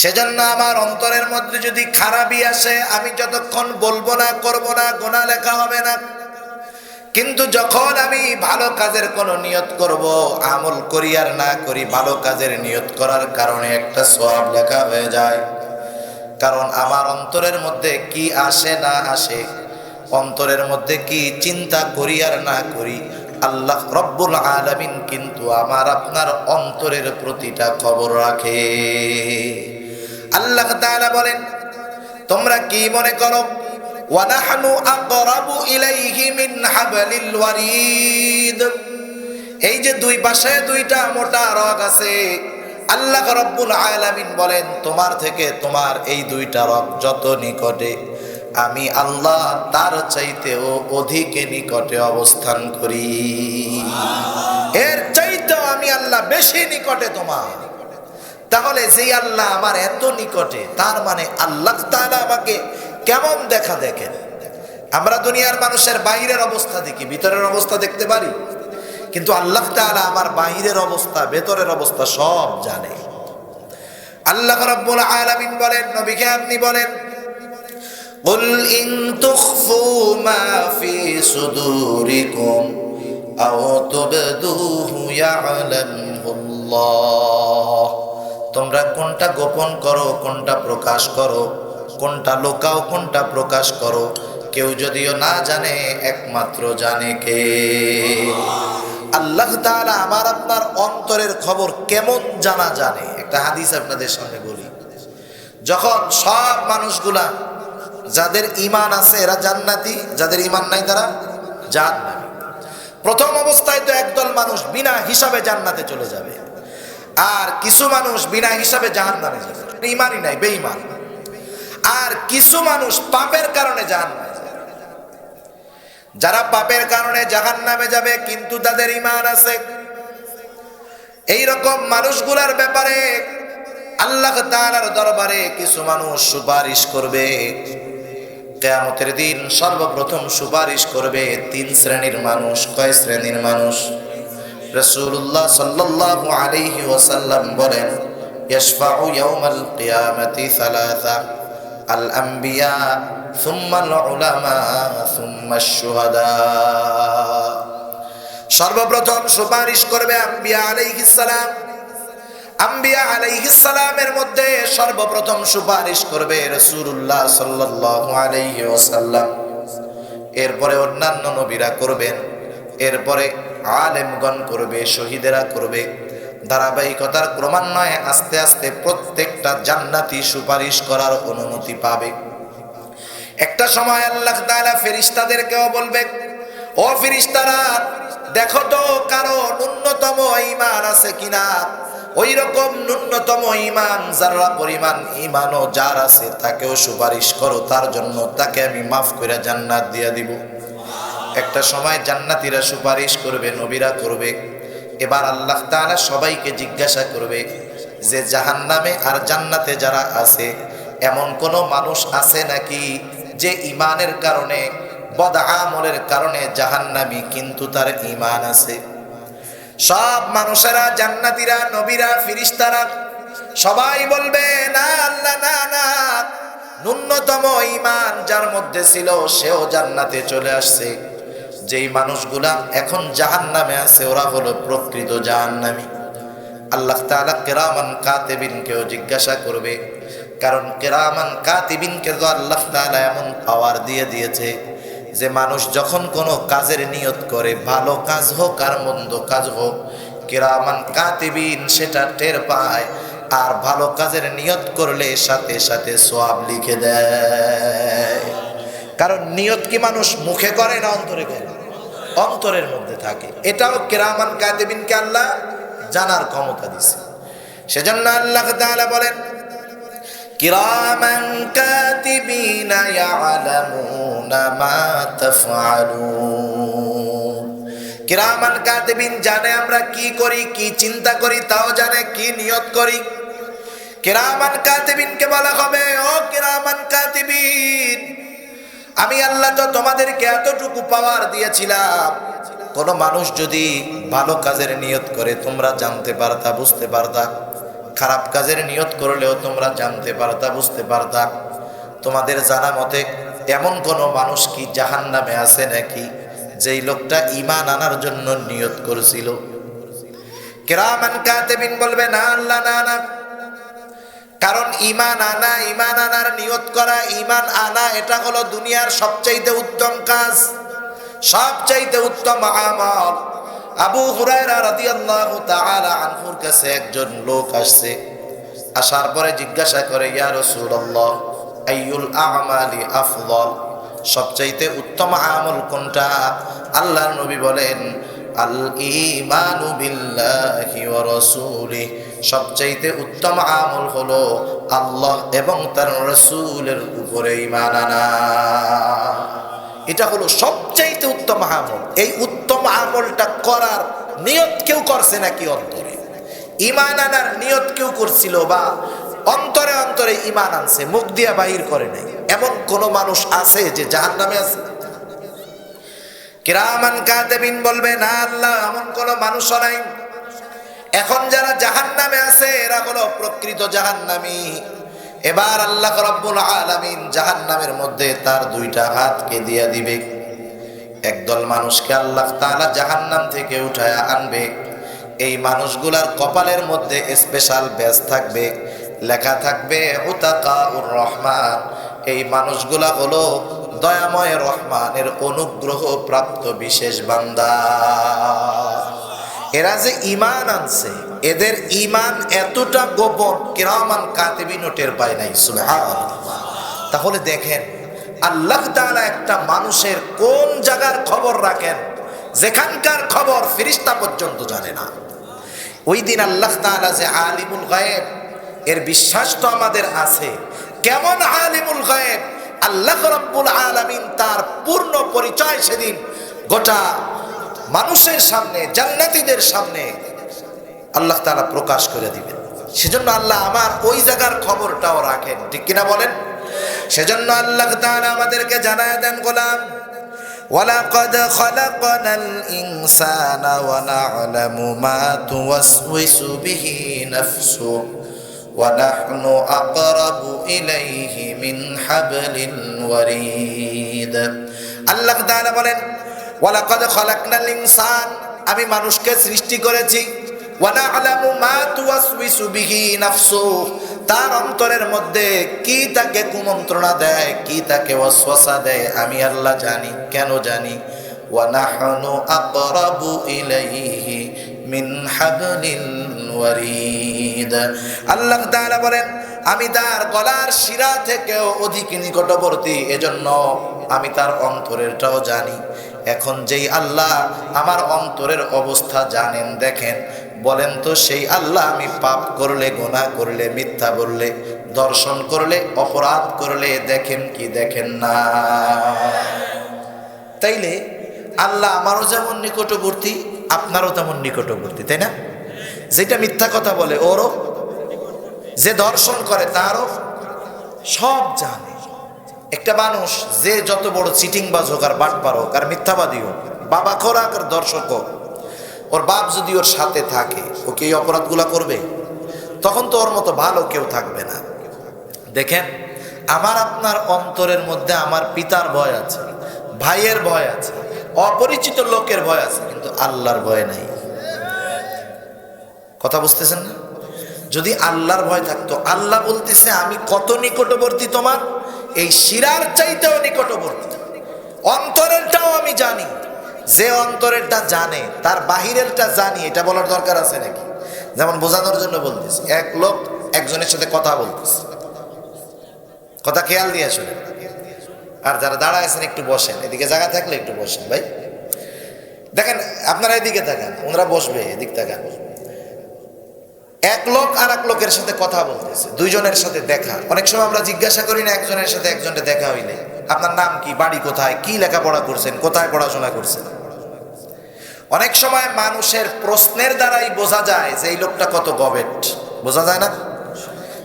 সেজন্য আমার অন্তরের মধ্যে যদি খারাপই আসে, আমি যতক্ষণ বলবো না, করবো না, গুনাহ লেখা হবে না। কিন্তু যখন আমি ভালো কাজের কোনো নিয়ত করব, আমল করি আর না করি, ভালো কাজের নিয়ত করার কারণে একটা সওয়াব লেখা হয়ে যায়। কারণ আমার অন্তরের মধ্যে কি আসে না আসে, অন্তরের মধ্যে কি চিন্তা করি আর না করি, আল্লাহ রব্বুল আলামিন কিন্তু আমার আপনার অন্তরের প্রতিটা খবর রাখে। আল্লাহ তাআলা বলেন, তোমরা কি মনে করো, ওয়া নাহনু আকরাবু ইলাইহি মিন হাবলিল ওয়ারিদ, এই যে দুই পাশে দুইটা মোটা রগ আছে, আল্লাহ রাব্বুল আলামিন বলেন তোমার থেকে তোমার এই দুইটা রগ যত নিকটে, আমি আল্লাহ তার চাইতেও অধিক নিকটে অবস্থান করি, এর চাইতেও আমি আল্লাহ বেশি নিকটে তোমার। তাহলে যেই আল্লাহ আমার এত নিকটে, তার মানে আল্লাহ তাআলা আমাকে কেমন দেখা দেখেন। আমরা দুনিয়ার মানুষের বাইরের অবস্থা দেখি, ভিতরের অবস্থা দেখতে পারি, কিন্তু আল্লাহ তাআলা আমার বাইরের অবস্থা, ভেতরের অবস্থা সব জানে। আল্লাহ রাব্বুল আলামিন বলেন, নবীকে আপনি বলেন, কুল ইন তুখফু মা ফি সুদুরিকুম আও তুবদুহু ইয়ালামুল্লাহ, তোমরা কোনটা গোপন করো, কোনটা প্রকাশ করো, কোনটা লুকাও, কোনটা প্রকাশ করো, কেউ যদিও না জানে, একমাত্র জানে কে? আল্লাহ তাআলা। আমার আপনার অন্তরের খবর কেমন জানা জানে। একটা হাদিস আপনাদের সামনে বলি। যখন সব মানুষগুলা, যাদের ঈমান আছে এরা জান্নাতি, যাদের ঈমান নাই তারা জাহান্নামী। প্রথম অবস্থায় তো একদল মানুষ বিনা হিসাবে জান্নাতে চলে যাবে, আর কিছু মানুষ বিনা হিসাবে জাহান্নামে যাবে, ঈমানই নাই, বেঈমান। আর কিছু মানুষ পাপের কারণে জাহান্নামে যাবে। যারা পাপের কারণে জাহান্নামে যাবে কিন্তু তাদের ঈমান আছে, এই রকম মানুষগুলার ব্যাপারে আল্লাহ তাআলার দরবারে কিছু মানুষ সুপারিশ করবে। কিয়ামতের দিন সর্বপ্রথম সুপারিশ করবে তিন শ্রেণীর মানুষ। কয় শ্রেণীর মানুষ? রাসূলুল্লাহ সাল্লাল্লাহু আলাইহি ওয়াসাল্লাম বলেন, ইয়াশফাউ ইয়াউমাল কিয়ামাতি সালাসা, আল আম্বিয়া সুম্মা আল উলামা সুম্মা আশ-শুহাদা। সর্বপ্রথম সুপারিশ করবে আম্বিয়া আলাইহিস সালাম। আম্বিয়া আলাইহিস সালামের মধ্যে সর্বপ্রথম সুপারিশ করবে রাসূলুল্লাহ সাল্লাল্লাহু আলাইহি ওয়াসাল্লাম। এরপরে অন্যান্য নবীরা করবেন, এরপরে আলেমগণ করবে, শহীদেরা করবে। ধারাবাহিকতার ক্রমান্বয়ে আস্তে আস্তে প্রত্যেকটা জান্নাতি সুপারিশ করার অনুমতি পাবে। একটা সময় আল্লাহ তাআলা ফেরেশতাদেরকেও বলবে, ও ফেরেশতারা, দেখো তো কারো ন্যূনতম ঈমান আছে কিনা। ওই রকম ন্যূনতম ঈমান, যারা পরিমাণ ঈমানও যার আছে, তাকেও সুপারিশ করো, তার জন্য তাকে আমি মাফ করে জান্নাত দিয়ে দিব। একটা সময় জান্নাতীরা সুপারিশ করবে, নবীরা করবে। এবার আল্লাহ তাআলা সবাইকে জিজ্ঞাসা করবে যে জাহান্নামে আর জান্নাতে যারা আছে, এমন কোন মানুষ আছে নাকি যে ঈমানের কারণে, বদআমলের কারণে জাহান্নামী কিন্তু তার ঈমান আছে? সব মানুষেরা, জান্নাতীরা, নবীরা, ফেরেশতারা সবাই বলবে, না আল্লাহ, না না, ন্যূনতম ঈমান যার মধ্যে ছিল সেও জান্নাতে চলে আসছে। যেই মানুষগুলা এখন জাহান্নামে আছে ওরা হলো প্রকৃত জাহান্নামী। আল্লাহ তাআলা কিরামান কাতিবিনকেও জিজ্ঞাসা করবে, কারণ কিরামান কাতিবিনকে তো আল্লাহ তাআলা এমন পাওয়ার দিয়ে দিয়েছে যে মানুষ যখন কোনো কাজের নিয়ত করে, ভালো কাজ হোক আর মন্দ কাজ হোক, কিরামান কাতিবিন সেটা টের পায়, আর ভালো কাজের নিয়ত করলে সাথে সাথে সওয়াব লিখে দেয়। কারণ নিয়ত কি মানুষ মুখে করে না অন্তরে করে? অন্তরের মধ্যে থাকে। এটাও কিরামান কাতিবিনকে আল্লাহ জানার ক্ষমতা দিয়েছে। সেজন্য আল্লাহ তাআলা বলেন, কিরামান কাতিবিনা ইয়ালামুনা মা তাফআলুন। কিরামান কাতিবিন জানে আমরা কি করি, কি চিন্তা করি, তাও জানে কি নিয়ত করি। কিরামান কাতিবিনকে বলা হবে, ও কিরামান কাতিবিন, আমি আল্লাহ তো তোমাদেরকে এতটুকু পাওয়ার দিয়েছিলাম, কোন মানুষ যদি ভালো কাজের নিয়ত করে তোমরা জানতে পারতা, বুঝতে পারতা। খারাপ কাজের নিয়ত করলেও তোমরা জানতে পারতা, বুঝতে পারতা। তোমাদের জানা মতে এমন কোন মানুষ কি জাহান্নামে আছে নাকি যেই লোকটা ঈমান আনার জন্য নিয়ত করেছিল? কিরামান কাতিবিন বলবে, না আল্লাহ, না না। কারণ ঈমান আনা, ঈমান আনার নিয়ত করা, ঈমান আনা, এটা হলো দুনিয়ার সবচাইতে উত্তম কাজ, সবচাইতে উত্তম আমল। আবু হুরায়রা রাদিয়াল্লাহু তাআলা আনহুর কাছে একজন লোক আসছে। আসার পরে জিজ্ঞাসা করে, ইয়া রাসূলুল্লাহ, আইয়ুল আমালি আফদল, সবচাইতে উত্তম আমল কোনটা? আল্লাহর নবী বলেন, আল ঈমানু বিল্লাহি ওয়া রাসূলিহি, সবচাইতে উত্তম আমল হলো আল্লাহ এবং তার রাসূলের উপরে ঈমান আনা। এটা হলো সবচাইতে উত্তম আমল। এই উত্তম আমলটা করার নিয়ত কেউ করছে নাকি অন্তরে? ঈমান আনার নিয়ত কেউ করছিল বা অন্তরে অন্তরে ঈমান আনছে, মুখ দিয়া বাহির করে নাই, এমন কোন মানুষ আছে যে জাহান্নামে আছে? কিরামান কাতিবিন বলবে, না আল্লাহ, এমন কোন মানুষ নাই। এখন যারা জাহান্নামে আছে এরা হলো প্রকৃত জাহান্নামী। এবার আল্লাহ রাব্বুল আলামিন জাহান্নামের মধ্যে তার দুইটা হাতকে দিয়ে দিবে। একদল মানুষকে আল্লাহ তাআলা জাহান্নাম থেকে উঠায়া আনবে, এই মানুষগুলার কপালের মধ্যে স্পেশাল ব্যাজ থাকবে, লেখা থাকবে উতাকাউর রহমান। এই মানুষগুলা হলো দয়াময় রহমানের অনুগ্রহ প্রাপ্ত বিশেষ বান্দা। এরা যে ঈমান আনছে, এদের ঈমান এতটা গোপন, কিরামান কাতিবিন টের পায় নাই। সুবহানাল্লাহ। তাহলে দেখেন আল্লাহ তাআলা একটা মানুষের কোন জায়গার খবর রাখেন, যেখানকার খবর ফেরেশতা পর্যন্ত জানে না। ওই দিন আল্লাহ তাআলা যে আলিমুল গায়েব, এর বিশ্বাস তো আমাদের আছে। কেমন আলিমুল গায়েব? আল্লাহ রাব্বুল আলামিন তার পূর্ণ পরিচয় সেদিন গোটা মানুষের সামনে, জান্নাতীদের সামনে আল্লাহ তাআলা প্রকাশ করে দিবেন। সেজন্য আল্লাহ আমার ওই জায়গার খবরটাও রাখেন, ঠিক কিনা বলেন? সেজন্য আল্লাহ তাআলা আমাদেরকে জানায় দেন, গোলাম ওয়ালাকাদ খালাকনাল ইনসানা ওয়া না'লামু মা তুওয়াসওয়িসু বিহি নাফসুহু ওয়া নাহনু আকরাবু ইলাইহি মিন হাবলিল ওয়ারিদ। আল্লাহ তাআলা বলেন ওয়ালাকাদ খালাকনাল ইনসান, আমি মানুষকে সৃষ্টি করেছি, ওয়া না'লামু মা তুওয়াসওয়িসু বিহি নাফসুহু, তার অন্তরের মধ্যে কি তাকে কুমন্ত্রণা দেয়, কি তাকে ওয়াসওয়াসা দেয়, আমি আল্লাহ জানি। কেন জানি? ওয়া নাহনু আকরাবু ইলাইহি মিন হাবলিল ওয়ারিদ। আল্লাহ তাআলা বলেন আমি তার গলার শিরা থেকেও অধিক নিকটবর্তী, এজন্য আমি তার অন্তরেরটাও জানি। এখন যেই আল্লাহ আমার অন্তরের অবস্থা জানেন, দেখেন বলেন তো সেই আল্লাহ আমি পাপ করলে, গুনাহ করলে, মিথ্যা বললে, দর্শন করলে, অপরাধ করলে দেখেন কি দেখেন না? তাইলে আল্লাহ আমারও যেমন নিকটবর্তী, আপনারও তেমন নিকটবর্তী, তাই না? যেটা মিথ্যা কথা বলে ওরও, যে দর্শন করে তারও, সব জানে। একটা মানুষ যে যত বড় চিটিংবাজ হোক আর বাটপার হোক আর মিথ্যাবাদী হোক, বাবা খোরাক আর দর্শক হোক, ওর বাপ যদি ওর সাথে থাকে ও কি এই অপরাধগুলা করবে? তখন তো ওর মতো ভালো কেউ থাকবে না। দেখেন আমার আপনার অন্তরের মধ্যে আমার পিতার ভয় আছে, ভাইয়ের ভয় আছে, অপরিচিত লোকের ভয় আছে, কিন্তু আল্লাহর ভয় নাই। কথা বুঝতেছেন না? যদি আল্লাহর ভয় থাকতো, আল্লাহ বলতেছে আমি কত নিকটবর্তী তোমার, এই শিরার চাইতেও নিকটবর্তী, অন্তরেরটাও আমি জানি। যে অন্তরেরটা জানে তার বাহিরেরটা জানি, এটা বলার দরকার আছে নাকি? যেমন বোঝানোর জন্য বলতেছি, এক লোক একজনের সাথে কথা বলতেছে, কথা খেয়াল দিয়ে শুনেন, আর যারা দাঁড়ায় আছেন একটু বসেন, এদিকে জায়গা থাকলে একটু বসেন ভাই। দেখেন আপনারা এদিকে তাকান, ওনারা বসবে, এদিক তাকান। এক লোক আর এক লোকের সাথে কথা বলতেছে, দুইজনের সাথে দেখা। অনেক সময় আমরা জিজ্ঞাসা করি না একজনের সাথে একজনের দেখা হইলে, আপনার নাম কি, বাড়ি কোথায়, কি লেখাপড়া করছেন, কোথায় পড়াশোনা করছেন? অনেক সময় মানুষের প্রশ্নের দ্বারাই বোঝা যায় যে এই লোকটা কত গবেট, বোঝা যায় না?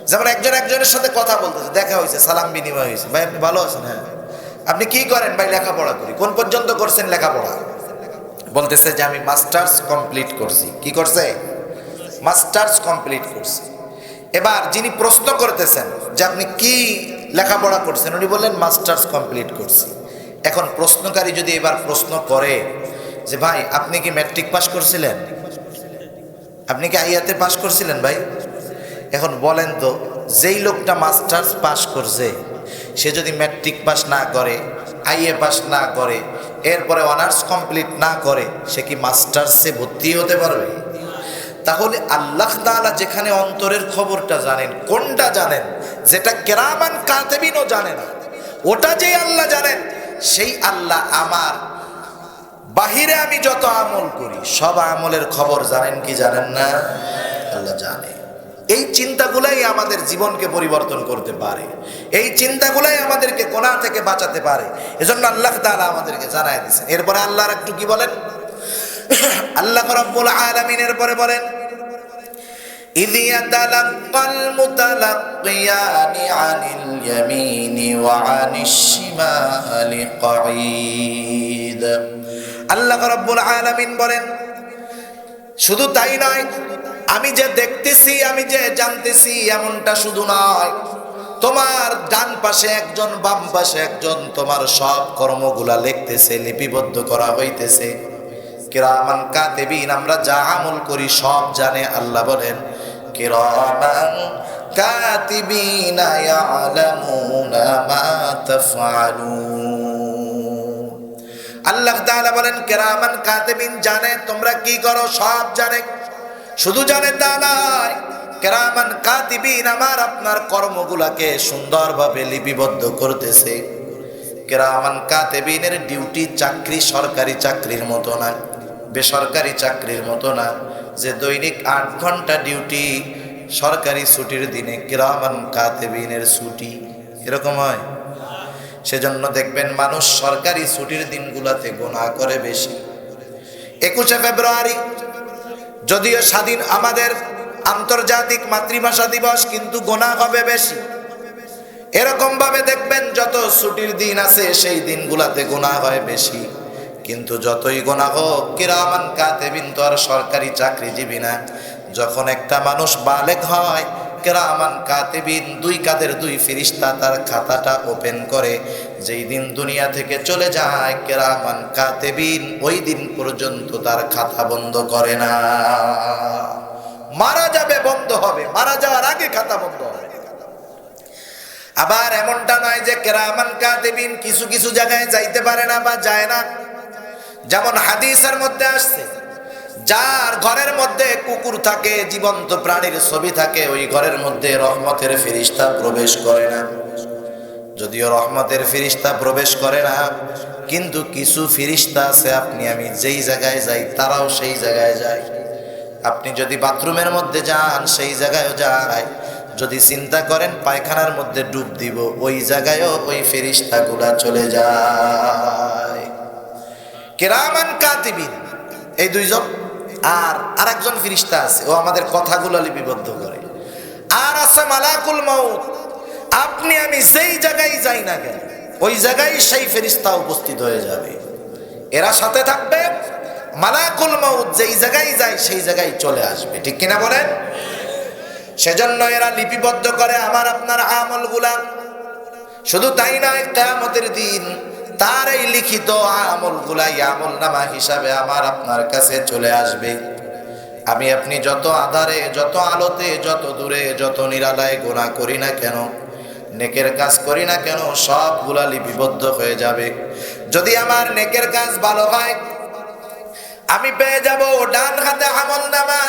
যেমন একজন একজনের সাথে কথা বলতেছে, দেখা হয়েছে, সালাম বিনিময় হয়েছে, ভাই আপনি ভালো আছেন? হ্যাঁ। আপনি কি করেন? ভাই লেখাপড়া করি। কোন পর্যন্ত করছেন লেখাপড়া? বলতেছে যে আমি মাস্টার্স কমপ্লিট করছি। কি করছে? মাস্টার্স কমপ্লিট করছি। এবার যিনি প্রশ্ন করতেছেন যে আপনি কি লেখাপড়া করছেন, উনি বললেন মাস্টার্স কমপ্লিট করছি। এখন প্রশ্নকারী যদি এবার প্রশ্ন করে যে ভাই আপনি কি ম্যাট্রিক পাস করছিলেন, আপনি কি আইয়াতে পাস করছিলেন ভাই? এখন বলেন তো, যেই লোকটা মাস্টার্স পাস করছে সে যদি ম্যাট্রিক পাস না করে, আইএ পাস না করে, এরপরে অনার্স কমপ্লিট না করে, সে কি মাস্টার্সে ভর্তি হতে পারবে? তাহলে আল্লাহ তাআলা যেখানে অন্তরের খবরটা জানেন, কোনটা জানেন যেটা কিরামান কাতিবিনও জানে না, ওটা যে আল্লাহ জানেন, সেই আল্লাহ আমার বাহিরে আমি যত আমল করি সব আমলের খবর জানেন কি জানেন না? আল্লাহ জানে। এই চিন্তাগুলাই আমাদের জীবনকে পরিবর্তন করতে পারে, এই চিন্তাগুলাই আমাদেরকে গুনাহ থেকে বাঁচাতে পারে। এজন্য আল্লাহ তাআলা আমাদেরকে জানায় দিয়েছেন। এরপরে আল্লাহর একটু কি বলেন? আল্লাহ রাব্বুল আলামিন এরপরে বলেন إذ يتلقى المتلقيان عن اليمين وعن الشمال قعيد। আল্লাহ রাব্বুল আলামিন বলেন শুধু তাই নয়, আমি যে দেখতেছি, আমি যে জানতেছি, এমনটা শুধু নয়, তোমার ডান পাশে একজন, বাম পাশে একজন, তোমার সব কর্মগুলা লিখতেছে, লিপিবদ্ধ করা হইতেছে। কিরামান কাতিবিন, আমরা যা আমল করি সব জানে। আল্লাহ বলেন কিরামান কাতিবিনা ইয়ালামুনা মা তাফআলুন। আল্লাহ তাআলা বলেন কিরামান কাতিবিন জানে তোমরা কি করো, সব জানে। শুধু জানে তা নয়, কিরামান কাতিবিন আমার আপনার কর্মগুলাকে সুন্দরভাবে লিপিবদ্ধ করতেছে। কিরামান কাতিবিনের ডিউটি চাকরি সরকারি চাকরির মতো না, বেসরকারি চাকরির মতো না যে দৈনিক 8 ঘন্টা ডিউটি, সরকারি ছুটির দিনে কিরামান কাতিবিনের ছুটি, এরকম হয়। সেজন্য দেখবেন মানুষ সরকারি ছুটির দিনগুলোতে গুনাহ করে বেশি। 21শে ফেব্রুয়ারি যদিও স্বাধীন আমাদের আন্তর্জাতিক মাতৃভাষা দিবস, কিন্তু গুনাহ হবে বেশি। এরকম ভাবে দেখবেন যত ছুটির দিন আছে সেই দিনগুলোতে গুনাহ হয় বেশি। কিন্তু যতই গুনাহ হোক, কিরামান কাতিবিন তো আর সরকারি চাকরিজীবী না। যখন একটা মানুষ বালেগ হয়, কিরামান কাতিবিন 2 কাঁধের 2 ফেরেশতা তার খাতাটা ওপেন করে। যেই দিন দুনিয়া থেকে চলে যায়, কিরামান কাতিবিন ওই দিন পর্যন্ত তার খাতা বন্ধ করে না। মারা যাবে বন্ধ হবে, মারা যাওয়ার আগে খাতা বন্ধ হবে। আবার এমনটা নয় যে কিরামান কাতিবিন কিছু কিছু জায়গায় যাইতে পারে না বা যায় না। যেমন হাদিসের মধ্যে আসছে, যার ঘরের মধ্যে কুকুর থাকে, জীবন্ত প্রাণীর ছবি থাকে, ওই ঘরের মধ্যে রহমতের ফেরেশতা প্রবেশ করে না। যদিও রহমতের ফেরেশতা প্রবেশ করে না, কিন্তু কিছু ফেরেশতা আছে আপনি আমি যেই জায়গায় যাই তারাও সেই জায়গায় যায়। আপনি যদি বাথরুমের মধ্যে যান সেই জায়গায়ও যায়। যদি চিন্তা করেন পায়খানার মধ্যে ডুব দিব, ওই জায়গায়ও ওই ফেরেশতাগুলা চলে যায়। কিরামান কাতিবিন এই 2 জন, আর আরেকজন ফেরেশতা আছে, ও আমাদের কথাগুলো লিপিবদ্ধ করে। আর আছে মালাকুল মউত, আপনি আমি যেই জায়গায় যাই না কেন ওই জায়গায় সেই ফেরেশতা উপস্থিত হয়ে যাবে। এরা সাথে থাকবে, মালাকুল মউত যেই জায়গায় যায় সেই জায়গায় চলে আসবে। ঠিক কিনা বলেন? সেজন্য এরা লিপিবদ্ধ করে আমার আপনার আমলগুলা। শুধু তাই নয়, কিয়ামতের দিন তার এই লিখিত আমলগুলাই আমলনামা হিসাবে আমার আপনার কাছে চলে আসবে। আমি আপনি যত আধারে, যত আলোতে, যত দূরে, যত নিরালায় গুনাহ করি না কেন, নেকের কাজ করি না কেন, সবগুলা লিপিবদ্ধ হয়ে যাবে। যদি আমার নেকের কাজ ভালো হয়, আমি পেয়ে যাব ডান হাতে আমলনামা।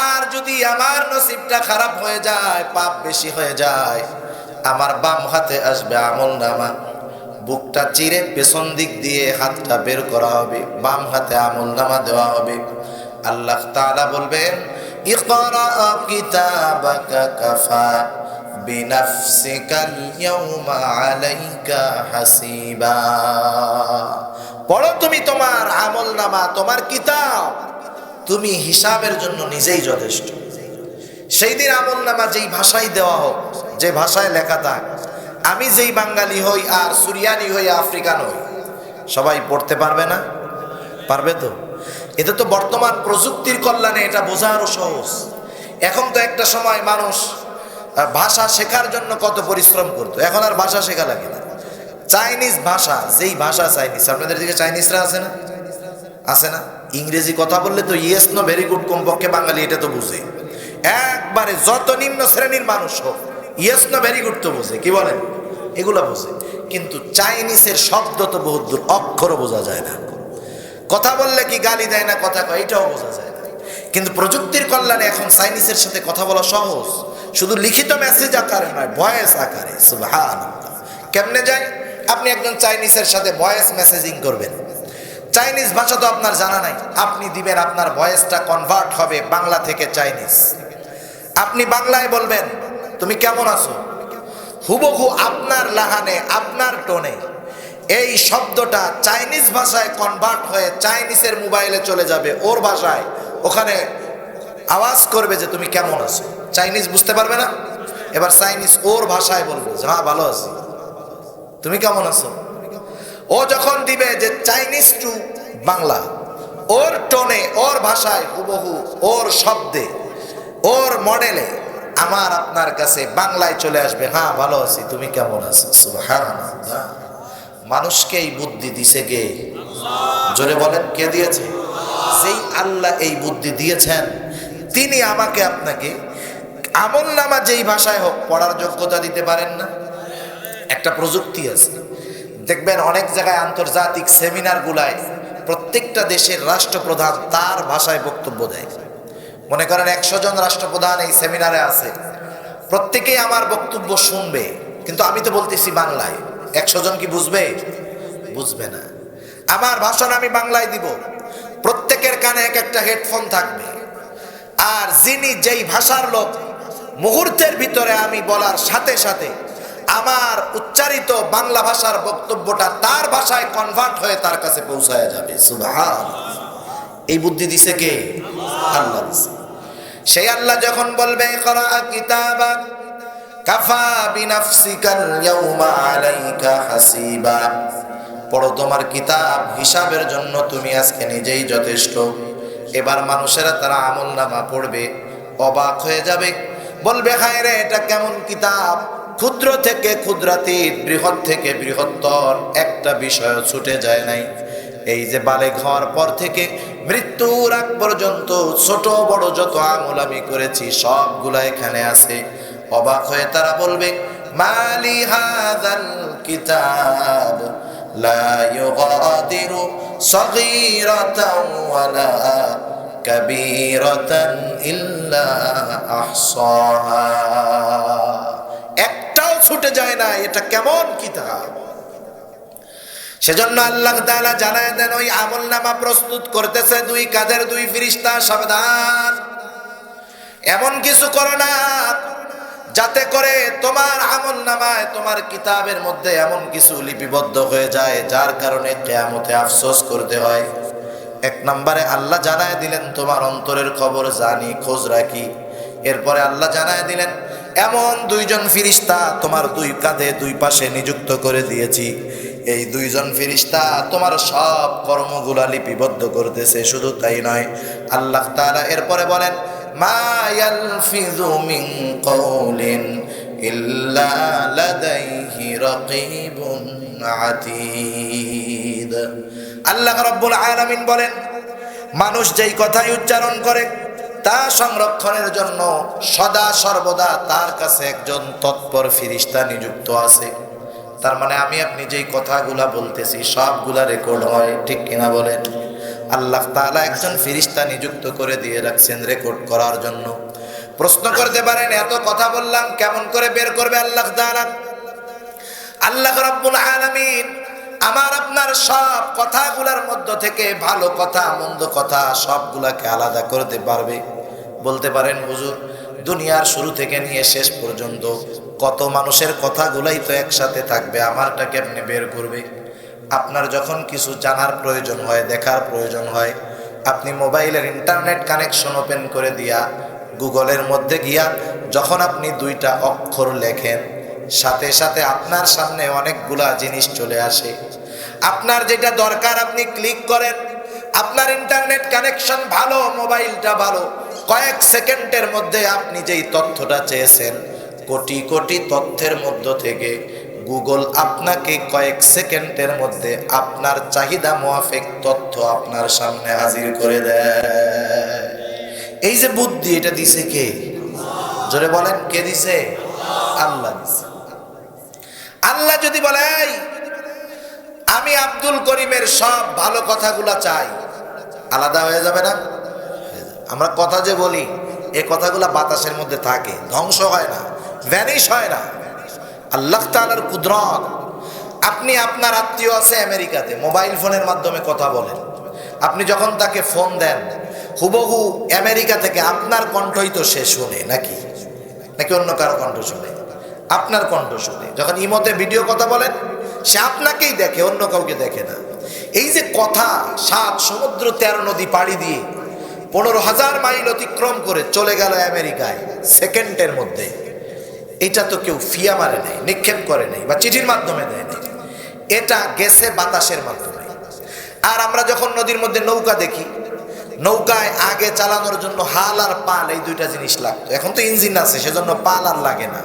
আর যদি আমার নসিবটা খারাপ হয়ে যায়, পাপ বেশি হয়ে যায়, আমার বাম হাতে আসবে আমলনামা। বুকটা চিরে পেছন দিক দিয়ে হাতটা বের করা হবে, বাম হাতে আমলনামা দেওয়া হবে। আল্লাহ তাআলা বলবেন ইকরা কিতাবাকা কাফা বিনাফসিকাল ইয়াউমা আলাইকা হাসিবা। পড়ো তুমি তোমার আমলনামা, তোমার কিতাব, তুমি হিসাবের জন্য নিজেই যথেষ্ট। সেই দিন আমলনামা যেই ভাষায় দেওয়া হোক, যে ভাষায় লেখা থাক, আমি যেই বাঙালি হই আর সুরিয়ানি হই, আফ্রিকান হই, সবাই পড়তে পারবে না? পারবে তো? এটা তো বর্তমান প্রযুক্তির কল্যাণে এটা বোঝা আরো সহজ। এখন তো একটা সময় মানুষ ভাষা শেখার জন্য কত পরিশ্রম করতো, এখন আর ভাষা শেখা লাগে না। চাইনিজ ভাষা, যেই ভাষা চাইনিজ, আপনাদের দিকে চাইনিজরা আছে না? আছে না? ইংরেজি কথা বললে তো ইয়েস নো ভেরি গুড, কমপক্ষে বাঙালি এটা তো বুঝে। একবারে যত নিম্ন শ্রেণীর মানুষ হোক, ইয়েস নো ভেরি গুড তো বুঝে, কি বলেন? এগুলা বুঝে। কিন্তু চাইনিজের শব্দ তো বহুত দূর, অক্ষরও বোঝা যায় না। কথা বললে কি গালি দেয় না কথা কয়, এটাও বোঝা যায় না। কিন্তু প্রযুক্তির কল্যাণে এখন চাইনিজের সাথে কথা বলা সহজ, শুধু লিখিত মেসেজ আকারে নয়, ভয়েস আকারে। সুবহানাল্লাহ। কেমনে যায়? আপনি একজন চাইনিজের সাথে ভয়েস মেসেজিং করবেন, চাইনিজ ভাষা তো আপনার জানা নাই, আপনি দিবেন, আপনার ভয়েসটা কনভার্ট হবে বাংলা থেকে চাইনিজ। আপনি বাংলায় বলবেন তুমি কেমন আছো, হুবহু আপনার লাহানে, আপনার টোনে এই শব্দটা চাইনিজ ভাষায় কনভার্ট হয়ে চাইনিজের মোবাইলে চলে যাবে, ওর ভাষায়, ওখানে আওয়াজ করবে যে তুমি কেমন আছো। চাইনিজ বুঝতে পারবে না, এবার চাইনিজ ওর ভাষায় বলবে যে হ্যাঁ ভালো আছি, তুমি কেমন আছো। ও যখন দিবে যে চাইনিজ টু বাংলা, ওর টোনে, ওর ভাষায়, হুবহু ওর শব্দে, ওর মডেলে আমার আপনার কাছে বাংলায় চলে আসবে, হ্যাঁ ভালো আছি, তুমি কেমন আছো। সুবহানাল্লাহ। মানুষকে এই বুদ্ধি দিছে কে? জোরে বলেন, কে দিয়েছে? যেই আল্লাহ এই বুদ্ধি দিয়েছেন, তিনি আমাকে আপনাকে আমলনামা যেই ভাষায় হোক পড়ার যোগ্যতা দিতে পারেন না? একটা প্রযুক্তি আছে, দেখবেন অনেক জায়গায় আন্তর্জাতিক সেমিনার গুলায় প্রত্যেকটা দেশের রাষ্ট্রপ্রধান তার ভাষায় বক্তব্য দেয়। মনে করেন 100 জন রাষ্ট্রপ্রধান এই সেমিনারে আছে, প্রত্যেকেই আমার বক্তব্য শুনবে, কিন্তু আমি তো বলতেছি বাংলায়। 100 জন কি বুঝবে? বুঝবে না। আমার ভাষণ আমি বাংলায় দিব, প্রত্যেকের কানে এক একটা হেডফোন থাকবে, আর যিনি যেই ভাষার লোক মুহূর্তের ভিতরে আমি বলার সাথে সাথে আমার উচ্চারিত বাংলা ভাষার বক্তব্যটা তার ভাষায় কনভার্ট হয়ে তার কাছে পৌঁছায় যাবে। সুবহানাল্লাহ। এই বুদ্ধি দিছে কে? আল্লাহ দিছে। সেই আল্লাহ যখন বলবে ইকরা কিতাবাক কাফা বিনাফসিকাল ইয়াউমা আলাইকা হাসিবা, পড়ো তোমার কিতাব, হিসাবের জন্য তুমি আজকে নিজেই যথেষ্ট। এবার মানুষেরা তারা আমলনামা পড়বে, অবাক হয়ে যাবে, বলবে হায় রে, এটা কেমন কিতাব! ক্ষুদ্র থেকে ক্ষুদ্রাতীত, বৃহৎ থেকে বৃহত্তর, একটা বিষয় ছুটে যায় নাই। এই যে বালেগ হওয়ার পর থেকে মৃত্যুর আগ পর্যন্ত ছোট বড় যত আমল আমি করেছি সবগুলা এখানে আছে। অবাক হয়ে তারা বলবে মালি হাযাল কিতাব লা ইউগাদিরু সগীরাতাও ওয়ালা কাবীরাতান ইল্লা আহসাহা। একটাও ছুটে যায় না, এটা কেমন কিতাব! সেজন্য আল্লাহ তাআলা জানায় দেন, ওই আমলনামা প্রস্তুত করতেছে দুই কাঁধের দুই ফেরেশতা, সাবধান, এমন কিছু করো না যাতে করে তোমার আমলনামায়, তোমার কিতাবের মধ্যে এমন কিছু লিপিবদ্ধ হয়ে যায় যার কারণে কিয়ামতে আফসোস করতে হয়। এক নম্বরে আল্লাহ জানায় দিলেন তোমার অন্তরের খবর জানি, খোঁজ রাখি। এরপরে আল্লাহ জানায় দিলেন এমন দুইজন ফেরেশতা তোমার দুই কাঁধে দুই পাশে নিযুক্ত করে দিয়েছি। এই দুইজন ফেরেশতা তোমার সব কর্মগুলা লিপিবদ্ধ করতেছে। শুধু তাই নয়, আল্লাহ তাআলা এরপরে বলেন মা ইয়ালফিযু মিন কাওলিন ইল্লা লাদাইহি রাকীবুন আতীদ। আল্লাহ রাব্বুল আলামিন বলেন, মানুষ যেই কথাই উচ্চারণ করে তা সংরক্ষণের জন্য সদা সর্বদা তার কাছে একজন তৎপর ফেরেশতা নিযুক্ত আছে। তার মানে আমি আপনি যেই কথাগুলা বলতেছি সবগুলা রেকর্ড হয়, ঠিক কিনা বলেন? আল্লাহ তাআলা একজন ফেরেশতা নিযুক্ত করে দিয়ে রাখছেন রেকর্ড করার জন্য। প্রশ্ন করতে পারেন এত কথা বললাম কেমন করে বের করবে আল্লাহ তাআলা? আল্লাহ রাব্বুল আলামিন আমার আপনার সব কথাগুলার মধ্য থেকে ভালো কথা মন্দ কথা সবগুলাকে আলাদা করতে পারবে। বলতে পারেন হুজুর, দুনিয়ার শুরু থেকে নিয়ে শেষ পর্যন্ত কত মানুষের কথাগুলাই তো একসাথে থাকবে, আমারটাকে আপনি বের করবে? আপনার যখন কিছু জানার প্রয়োজন হয়, দেখার প্রয়োজন হয়, আপনি মোবাইলের ইন্টারনেট কানেকশন ওপেন করে দিয়া গুগলের মধ্যে গিয়া যখন আপনি দুইটা অক্ষর লেখেন, সাথে সাথে আপনার সামনে অনেকগুলা জিনিস চলে আসে। আপনার যেটা দরকার আপনি ক্লিক করেন, আপনার ইন্টারনেট কানেকশন ভালো, মোবাইলটা ভালো, কয়েক সেকেন্ডের মধ্যে আপনি যেই তথ্যটা চেয়েছেন, কোটি কোটি তথ্যের মধ্য থেকে গুগল আপনাকে কয়েক সেকেন্ডের মধ্যে আপনার চাহিদা মোয়াফেক তথ্য আপনার সামনে হাজির করে দেয়। এই যে বুদ্ধি, এটা দিছে কে? জোরে বলেন, কে দিছে? আল্লাহ দিছে। আল্লাহ যদি বলে আমি আব্দুল করিমের সব ভালো কথাগুলা চাই, আলাদা হয়ে যাবে না? আমরা কথা যে বলি এই কথাগুলা বাতাসের মধ্যে থাকে, ধ্বংস হয় না, ভ্যানিশ হয় না। আল্লাহ তাআলার কুদরত। আপনি আপনার আত্মীয় আছে আমেরিকাতে, মোবাইল ফোনের মাধ্যমে কথা বলেন, আপনি যখন তাকে ফোন দেন হুবহু আমেরিকা থেকে আপনার কণ্ঠই তো সে শুনে, নাকি অন্য কারো কণ্ঠ শুনে? আপনার কণ্ঠ শুনে। যখন ইমোতে ভিডিও কথা বলেন সে আপনাকেই দেখে, অন্য কাউকে দেখে না। এই যে কথা 7 সমুদ্র 13 নদী পাড়ি দিয়ে 15,000 মাইল অতিক্রম করে চলে গেল আমেরিকায় সেকেন্ডের মধ্যে, এটা তো কেউ ফিয়া মারে নাই, নিক্ষেপ করে নাই, বা চিঠির মাধ্যমে দেয় নাই, এটা গেছে বাতাসের মাধ্যমে। আর আমরা যখন নদীর মধ্যে নৌকা দেখি, নৌকায় আগে চালানোর জন্য হাল আর পাল এই দুইটা জিনিস লাগতো। এখন তো ইঞ্জিন আছে সেজন্য পাল আর লাগে না।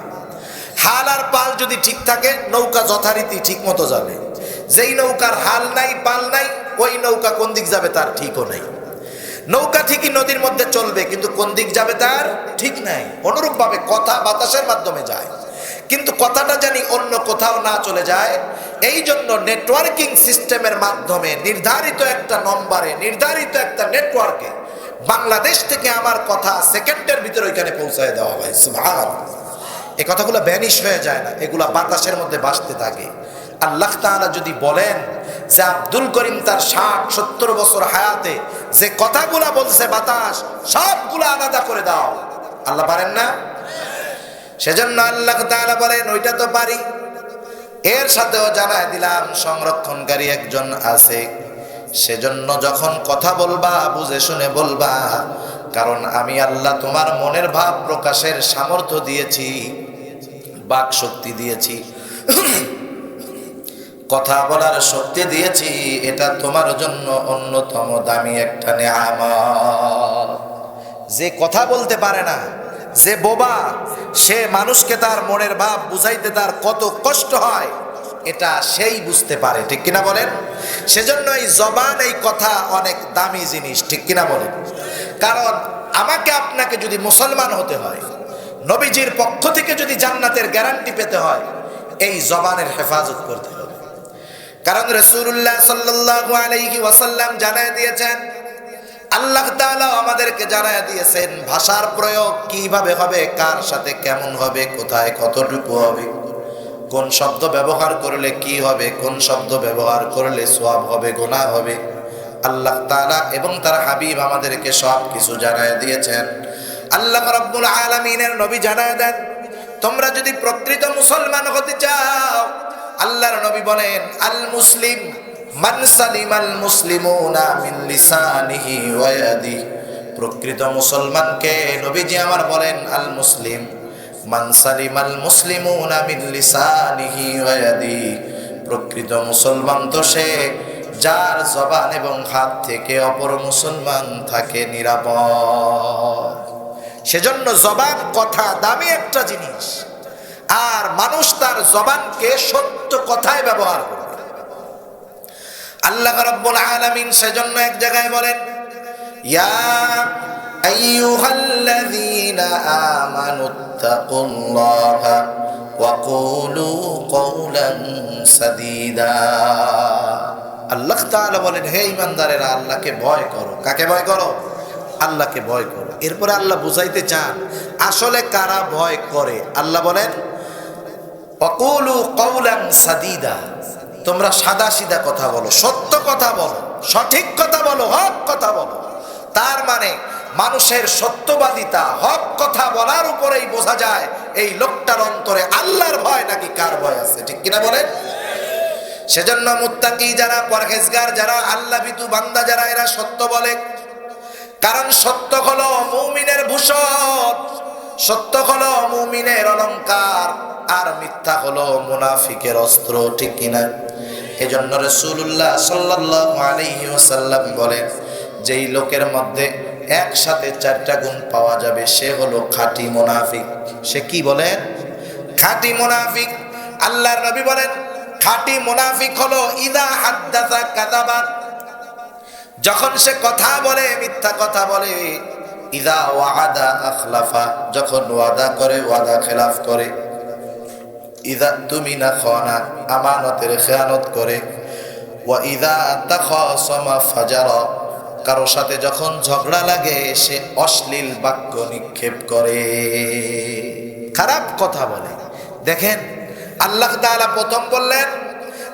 হাল আর পাল যদি ঠিক থাকে নৌকা যথারীতি ঠিক মতো যাবে। যেই নৌকার হাল নাই পাল নাই, ওই নৌকা কোন দিক যাবে তার ঠিকও নাই। নৌকা ঠিকই নদীর মধ্যে চলবে, কিন্তু কোন দিক যাবে তার ঠিক নাই। অনুরূপভাবে কথা বাতাসের মাধ্যমে যায়, কিন্তু কথাটা জানি অন্য কোথাও না চলে যায়। এই জন্য নেটওয়ার্কিং সিস্টেমের মাধ্যমে নির্ধারিত একটা নম্বরে, নির্ধারিত একটা নেটওয়ার্কে বাংলাদেশ থেকে আমার কথা সেকেন্ডের ভিতরে ওইখানে পৌঁছায় দেওয়া হয়। সুবহানাল্লাহ। এই কথাগুলো ভ্যানিশ হয়ে যায় না, এগুলা বাতাসের মধ্যে ভাসতে থাকে। আল্লাহ তাআলা যদি বলেন যে আব্দুল করিম তার 60-70 বছর হায়াতে যে কথাগুলা বলছে বাতাস সবগুলা আলাদা করে দাও, আল্লাহ পারেন না? সেজন্য আল্লাহ তাআলা বলেন ওইটা তো পারি। এর সাথেও জানায় দিলাম সংরক্ষণকারী একজন আছে। সেজন্য যখন কথা বলবা বুঝে শুনে বলবা, কারণ আমি আল্লাহ তোমার মনের ভাব প্রকাশের সামর্থ্য দিয়েছি, বাক শক্তি দিয়েছি, কথা বলার শক্তি দিয়েছি। এটা তোমার জন্য অন্যতম দামি একটা নিয়ামত। যে কথা বলতে পারে না, যে বোবা, সে মানুষকে তার মনের ভাব বুঝাইতে তার কত কষ্ট হয় এটা সেই বুঝতে পারে, ঠিক কিনা বলেন? সেজন্য এই জবান, এই কথা অনেক দামি জিনিস, ঠিক কিনা বলেন? কারণ আমাকে আপনাকে যদি মুসলমান হতে হয়, নবীজির পক্ষ থেকে যদি জান্নাতের গ্যারান্টি পেতে হয়, এই জবানের হেফাজত করতে হবে। কারণ রাসূলুল্লাহ সাল্লাল্লাহু আলাইহি ওয়াসাল্লাম জানায় দিয়েছেন, আল্লাহ তাআলা আমাদেরকে জানায় দিয়েছেন ভাষার প্রয়োগ কিভাবে হবে, কার সাথে কেমন হবে, কোথায় কতটুকু হবে, কোন শব্দ ব্যবহার করলে কি হবে, কোন শব্দ ব্যবহার করলে সওয়াব হবে, গুনাহ হবে। আল্লাহ তাআলা এবং তার হাবিব আমাদেরকে সব কিছু জানায় দিয়েছেন। আল্লাহ রাব্বুল আলামিনের নবী জানায় দেন, তোমরা যদি প্রকৃত মুসলমান হতে চাও, আল্লাহর নবী বলেন আল মুসলিম মান সালিমাল মুসলিমুনা মিন লিসানিহি ওয়া ইয়াদিহি। প্রকৃত মুসলমানকে নবীজি আমার বলেন আল মুসলিম মান সালিমাল মুসলিমুনা মিন লিসানিহি ওয়া ইয়াদিহি। প্রকৃত মুসলমান তো সে যার জবান এবং হাত থেকে অপর মুসলমান থাকে নিরাপদ। সেজন্য জবান, কথা দামি একটা জিনিস, আর মানুষ তার জবানকে সত্য কথায় ব্যবহার করে। আল্লাহ রাব্বুল আলামিন সেজন্য এক জায়গায় বলেন, ইয়া আইয়ুহাল্লাযীনা আমানুত্তাকুল্লাহা ওয়া কুলু কওলান সাদীদা। আল্লাহ তাআলা বলেন, হে ঈমানদারেরা, আল্লাহকে ভয় করো। কাকে ভয় করো? আল্লাহকে ভয় করো। এরপরে আল্লাহ বুঝাইতে চান আসলে কারা ভয় করে। আল্লাহ বলেন ওয়া কুলু কওলান সাদীদা, তোমরা সাদা সিধা কথা বলো, সত্য কথা বলো, সঠিক কথা বলো, হক কথা বলো। তার মানে মানুষের সত্যবাদিতা, হক কথা বলার উপরেই বোঝা যায় এই লোকটার অন্তরে আল্লাহর ভয় নাকি কার ভয় আছে, ঠিক কিনা বলেন? সেজন্য মুত্তাকি যারা, পরহেজগার যারা, আল্লাহ ভীতু বান্দা যারা, এরা সত্য বলে। কারণ সত্য হলো মুমিনের ভূষণ, সত্য হলো মুমিনের অলংকার, আর মিথ্যা হলো মুনাফিকের অস্ত্র, ঠিক কিনা? এজন্য রাসূলুল্লাহ সাল্লাল্লাহু আলাইহি ওয়াসাল্লাম বলেন, যেই লোকের মধ্যে একসাথে 4টা গুণ পাওয়া যাবে সে হলো খাঁটি মুনাফিক। সে কি বলেন? খাঁটি মুনাফিক। আল্লাহর নবী বলেন খাঁটি মুনাফিক হলো ইদা হাদ্দাসা কাযাবা, যখন সে কথা বলে মিথ্যা কথা বলে, ইদা ওয়াদা আখলাফা, যখন ওয়াদা করে ওয়াদা খেলাফ করে, ইদা তুমিনা খানা, আমানতের খেয়ানত করে, ওয়া ইদা তাখাসামা ফাজারা, কারো সাথে যখন ঝগড়া লাগে সে অশ্লীল বাক্য নিক্ষেপ করে, খারাপ কথা বলে। দেখেন আল্লাহ তাআলা প্রথম বললেন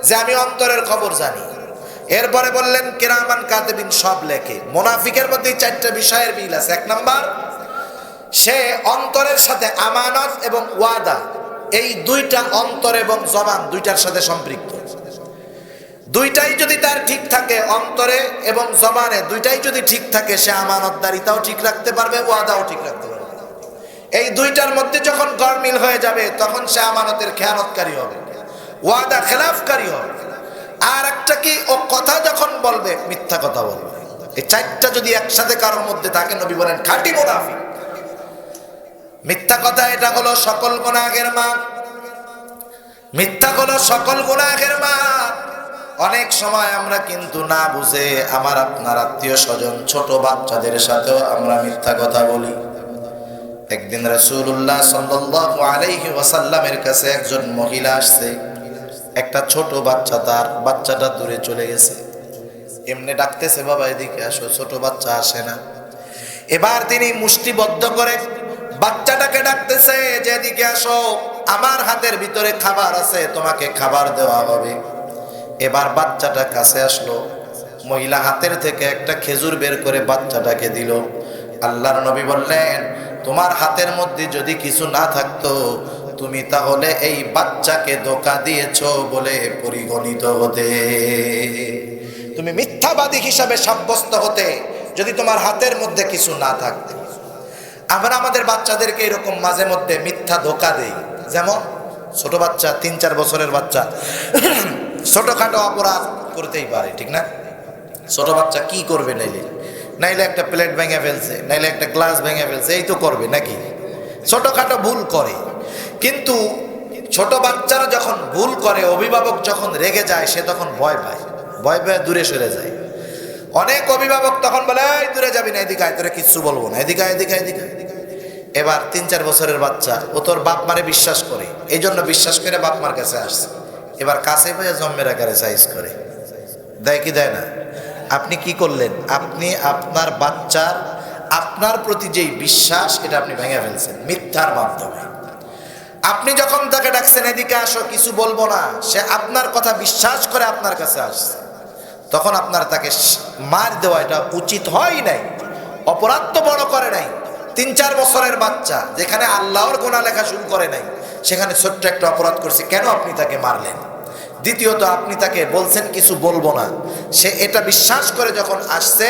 যে আমি অন্তরের খবর জানি, এরপরে বললেন কিরামান কাতিবিন, সব লেখে। মুনাফিকের মধ্যে 4টা বিষয়ের মিল আছে। 1 নাম্বার, সে অন্তরের সাথে আমানত এবং ওয়াদা, এই 2টা অন্তর এবং জবান 2টার সাথে সম্পৃক্ত। 2টাই যদি তার ঠিক থাকে, অন্তরে এবং জবানে 2টাই যদি ঠিক থাকে, সে আমানতদারিতাও ঠিক রাখতে পারবে, ওয়াদাও ঠিক রাখতে পারবে। এই 2টার মধ্যে যখন গরমিল হয়ে যাবে তখন সে আমানতের খেয়ানতকারী হবে, ওয়াদা খেলাফকারী হবে। আর একটা কি, ও কথা যখন বলবে মিথ্যা কথা বলবে। এই 4টা যদি একসাথে কারোর মধ্যে থাকে, নবী বলেন খাঁটি মুনাফিক। মিথ্যা কথা, এটা হলো সকল গুনাহের মা। মিথ্যা হলো সকল গুনাহের মা। অনেক সময় আমরা কিন্তু না বুঝে আমার আপনার আত্মীয় স্বজন ছোট বাচ্চাদের সাথেও আমরা মিথ্যা কথা বলি। একদিন রাসূলুল্লাহ সাল্লাল্লাহু আলাইহি ওয়াসাল্লামের কাছে একজন মহিলা আসছে। একটা ছোট বাচ্চা, তার বাচ্চাটা দূরে চলে গেছে। এমনি ডাকতেছে, বাবা এদিকে আসো, ছোট বাচ্চা আসে না। এবার তিনি মুষ্টিবদ্ধ করে বাচ্চাটাকে ডাকতেছে যে এদিকে আসো, আমার হাতের ভিতরে খাবার আছে, তোমাকে খাবার দেওয়া হবে। এবার বাচ্চাটা কাছে আসলো, মহিলা হাতের থেকে একটা খেজুর বের করে বাচ্চাটাকে দিল। আল্লাহর নবী বললেন, তোমার হাতের মধ্যে যদি কিছু না থাকতো তুমি তাহলে এই বাচ্চাকে ধোঁকা দিয়েছো বলে পরিগণিত হতে, তুমি মিথ্যাবাদী হিসাবে সাব্যস্ত হতে যদি তোমার হাতের মধ্যে কিছু না থাকতো। আমরা আমাদের বাচ্চাদেরকে এরকম মাঝে মধ্যে মিথ্যা ধোঁকা দেই। যেমন ছোট বাচ্চা, 3-4 বছরের বাচ্চা ছোটখাটো অপরাধ করতেই পারে, ঠিক না? ছোট বাচ্চা কি করবে? নাইলে একটা প্লেট ভেঙে ফেলছে, নাইলে একটা গ্লাস ভেঙে ফেলছে, এই তো করবে নাকি? ছোটখাটো ভুল করে। কিন্তু ছোট বাচ্চারা যখন ভুল করে, অভিভাবক যখন রেগে যায়, সে তখন ভয় পায়, ভয় পেয়ে দূরে সরে যায়। অনেক অভিভাবক তখন বলে, এই দূরে যাবি না, এদিকে আয়, তোরা কিচ্ছু বলবো না, এদিকে এদিকে এদিকে। এবার 3-4 বছরের বাচ্চা, ও তোর বাপ মারে বিশ্বাস করে, এই জন্য বিশ্বাস করে বাপ মার কাছে আসছে। এবার কাছে পেয়ে জন্মের আকারে সাইজ করে দেয় কি দেয় না? আপনি কি করলেন? আপনি আপনার বাচ্চার আপনার প্রতি যেই বিশ্বাস, এটা আপনি ভেঙে ফেলছেন মিথ্যার মাধ্যমে। আপনি যখন তাকে ডাকছেন এদিকে আসো, কিছু বলবো না, সে আপনার কথা বিশ্বাস করে আপনার কাছে আসছে, তখন আপনার তাকে মার দেওয়া এটা উচিত হয় নাই। অপরাধ তো বড় করে নাই, 3-4 বছরের বাচ্চা, যেখানে আল্লাহর গুনাহ লেখা শুরু করে নাই, সেখানে ছোট্ট একটা অপরাধ করছে, কেন আপনি তাকে মারলেন? দ্বিতীয়ত, আপনি তাকে বলছেন কিছু বলবো না, সে এটা বিশ্বাস করে যখন আসছে,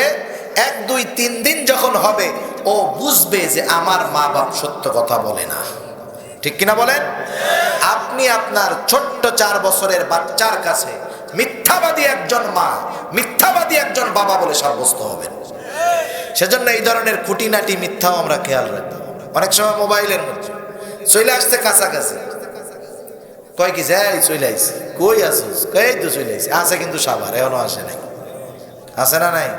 1-2-3 দিন যখন হবে, ও বুঝবে যে আমার মা বাপ সত্য কথা বলে না, ঠিক কিনা বলেন? আপনি আপনার ছোট্ট 4 বছরের বাচ্চার কাছে মিথ্যাবাদী একজন মা, মিথ্যাবাদী একজন বাবা বলে সাব্যস্ত হবেন। সেজন্য এই ধরনের খুঁটিনাটি মিথ্যাও আমরা খেয়াল রাখতে হবে। অনেক সময় মোবাইলের মধ্যে চলে আসতে কাছাকাছি, কয় কি যাই চলে আইছে, কই আসিস, এই তো চলে আইছে, আছে কিন্তু সাভার, এখনো আসে নাই, আছে না নাই?